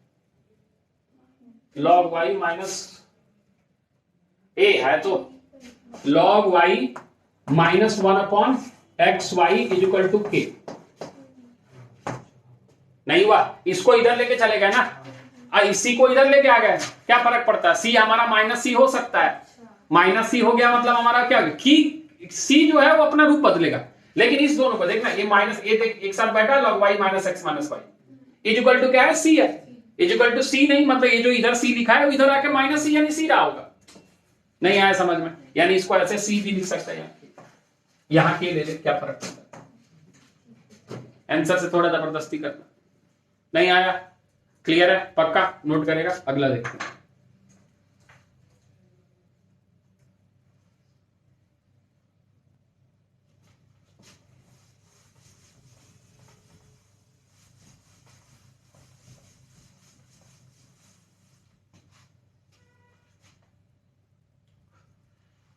log y माइनस a है तो log y minus 1/xy is equal to k। नहीं हुआ, इसको इधर लेके चले गए ना, इसी को इधर लेके आ गए, क्या फर्क पड़ता है, सी हमारा -c हो सकता है, -c हो गया मतलब हमारा क्या कि सी जो है वो अपना रूप बदलेगा, लेकिन इस दोनों को देखना, ये माइनस ये देख एक साथ बैठा log y minus x minus y is equal to क्या है c है, इज इक्वल टू c नहीं, मतलब ये जो इधर c लिखा है वो इधर आके -c यानी c रहा होगा। नहीं आया समझ में? यानी इसको ऐसे c भी लिख सकते हैं, यहाँ के ले ले, क्या फर्क पड़ता है, आंसर से थोड़ा जबरदस्ती करना। नहीं आया? क्लियर है? पक्का नोट करेगा? अगला देखते हैं।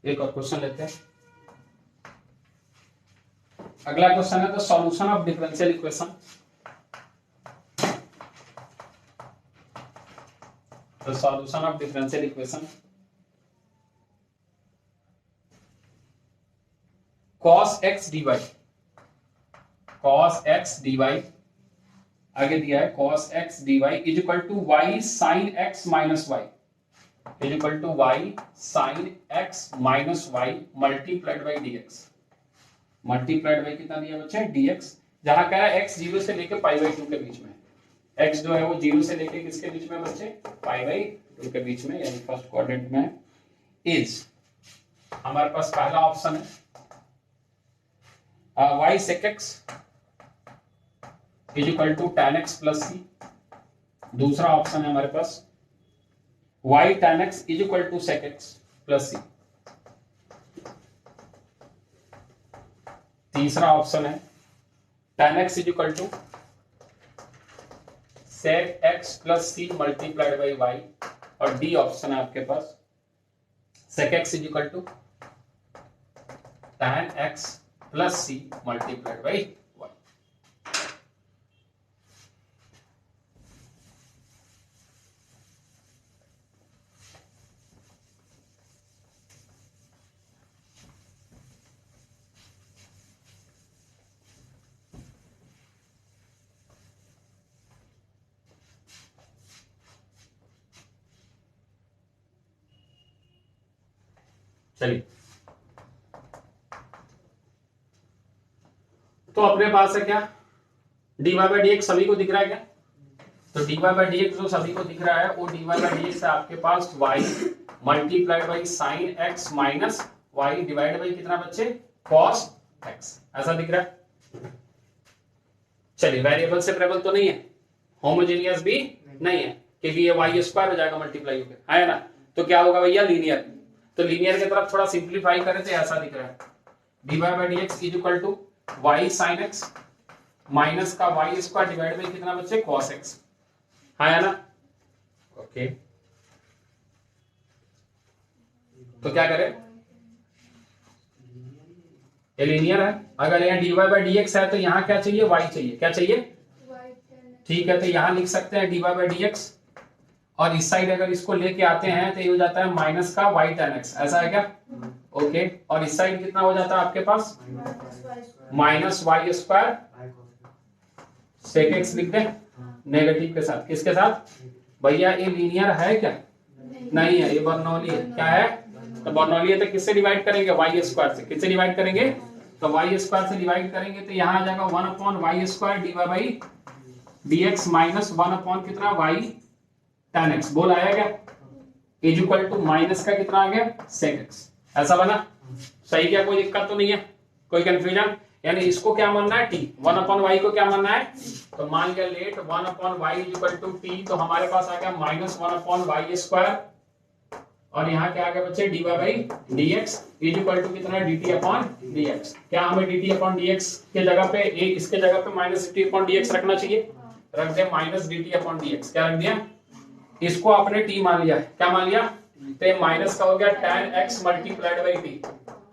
एक और क्वेश्चन लेते हैं। अगला क्वेश्चन है the solution of differential equation. The solution of differential equation cos x dy, cos x dy आगे दिया है cos x dy is equal to y sin x minus y is equal to y sin x minus y multiplied by dx, multiplied by कितना दिया बच्चे dx, जहां कह रहा है x 0 से लेके π/2 के बीच में, x जो है वो 0 से लेके किसके बीच में बच्चे π/2 के बीच में, यानी फर्स्ट क्वाड्रेंट में। इज हमारे पास पहला ऑप्शन है y sec x is equal to tan x plus c, दूसरा ऑप्शन है हमारे पास y tan x is equal to sec x plus c, तीसरा ऑप्शन है tan x is equal to sec x plus c multiplied by y, और D option है आपके पास sec x is equal to tan x plus c multiplied by y। चलिए, तो अपने पास है क्या dy बाई dx सभी को दिख रहा है क्या, तो dy बाई dx जो सभी को दिख रहा है वो dy बाई dx है आपके पास y multiplied by sine x minus y divide by कितना बच्चे cos x, ऐसा दिख रहा है। चलिए, वेरिएबल सेपरेबल तो नहीं है, होमोजेनियस भी नहीं है, क्योंकि ये y स्क्वायर हो जाएगा मल्टीप्लाई होकर, है ना, तो क्या होगा भैया लीनियर, तो लीनियर की तरफ थोड़ा सिंप्लीफाई करें तो ऐसा दिख रहा है dy by dx is equal to y sin x minus का y स्क्वायर डिवाइड बाई कितना बच्चे cos x, है ना। ओके, तो क्या करें, ये लीनियर है, अगर यहाँ dy बाई dx है तो यहाँ क्या चाहिए y चाहिए, क्या चाहिए, ठीक है, तो यहाँ लिख सकते हैं dy बाई dx, और इस साइड अगर इसको लेके आते हैं तो ये हो जाता है माइनस का y tan x, ऐसा है क्या, ओके, और इस साइड कितना हो जाता है आपके पास minus Y square sec X लिख दे नेगेटिव के साथ, किसके साथ भैया, ये लीनियर है क्या, नहीं है, ये बर्नौली है, क्या है, तो बर्नौली है तो किससे डिवाइड करेंगे y स्क्वायर से, किससे डिवाइड करेंगे तो वाई स्क्वायर से डिवाइड करेंगे तो यहाँ आ जाएगा 1 upon Y square DY by dx minus 1 upon कितना y tan x। बोल आया क्या? इज इक्वल टू माइनस का कितना आ गया sec x। ऐसा बना सही क्या? कोई दिक्कत तो नहीं है, कोई कंफ्यूजन? यानी इसको क्या मानना है? t 1 अपॉन y को क्या मानना है? तो मान लिया let 1 upon y is equal to t, तो हमारे पास आ गया माइनस 1 अपॉन y स्क्वायर और यहाँ क्या आ गया बच्चे dy by dx is equal to कितना dt अपॉन dx। क्या हमें dt अपॉन dx के जगह पे इसके जगह पे माइनस dt अपॉन dx रखना चाहिए? रख दे माइनस dt अपॉन dx। क्या रख दिया? इसको आपने t मान लिया। क्या मान लिया? तो माइनस का हो गया tan x multiplied by t।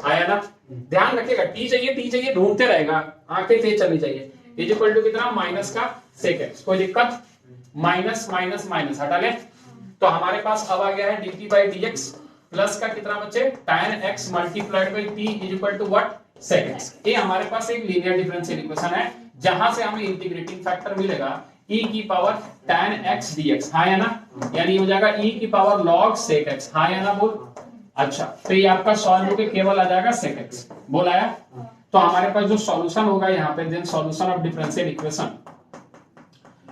आया ना? ध्यान रखिएगा t चाहिए ढूंढते रहेगा, आंखें तेज चलनी चाहिए। इज इक्वल टू कितना माइनस का sec x। कोई दिक्कत? माइनस माइनस माइनस हटा ले तो हमारे पास अब आ गया है dt बाई dx प्लस का कितना बच्चे tan x multiplied by t is equal to what sec x। ये हमारे पास एक लीनियर डिफरेंशियल इक्वेशन है जहां से हमें इंटीग्रेटिंग फैक्टर मिलेगा e की पावर tan x dx। हाँ या ना? यानी हो जाएगा e की पावर log sec x। हाँ या ना? बोल। अच्छा तो ये आपका सॉल्व होके केवल आ जाएगा sec x। बोल आया? तो हमारे पास जो सॉल्यूशन होगा यहाँ पे then solution of differential equation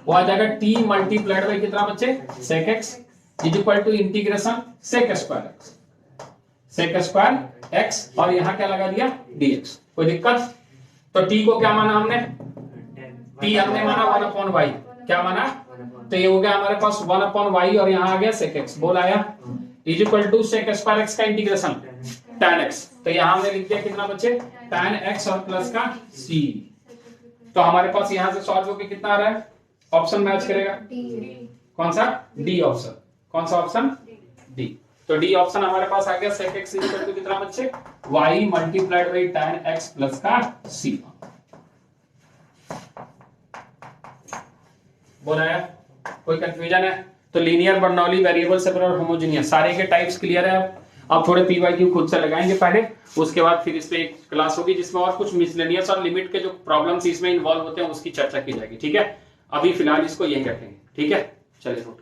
वो आ जाएगा t मल्टीप्लाइड बाई कितना बच्चे sec x is equal to integration sec square x और यहाँ क्या लगा दिया dx। कोई दिक्कत? तो t को क्या माना हमने? t हमने माना 1 अपॉन y। क्या माना? तो ये हो गया हमारे पास 1 अपॉन y और यहाँ आ गया sec x। बोल आया? Is equal to sec square x का इंटीग्रेशन tan x। तो यहाँ हमने लिख दिया कितना बच्चे tan x और प्लस का c। तो हमारे पास यहाँ से सॉल्व होके कितना आ रहा है? ऑप्शन मैच करेगा कौन सा? D option. कौन सा ऑप्शन? डी। तो डी ऑप्शन हमारे पास आ गया sec x इक्वल टू कितना बच्चे y multiplied by tan x plus का c। बोला है? कोई कंफ्यूजन है? तो लीनियर बर्नौली वेरिएबल सेपरेट और होमोजेनियस सारे के टाइप्स क्लियर है। अब थोड़े पीवाईक्यू खुद से लगाएंगे पहले, उसके बाद फिर इस पे एक क्लास होगी जिसमें और कुछ मिसलेनियस और लिमिट के जो प्रॉब्लम्स इसमें इन्वॉल्व होते हैं उसकी चर्चा की जाएगी। ठीक है, अभी फिलहाल इसको यही रखेंगे। ठीक है, चलिए नोट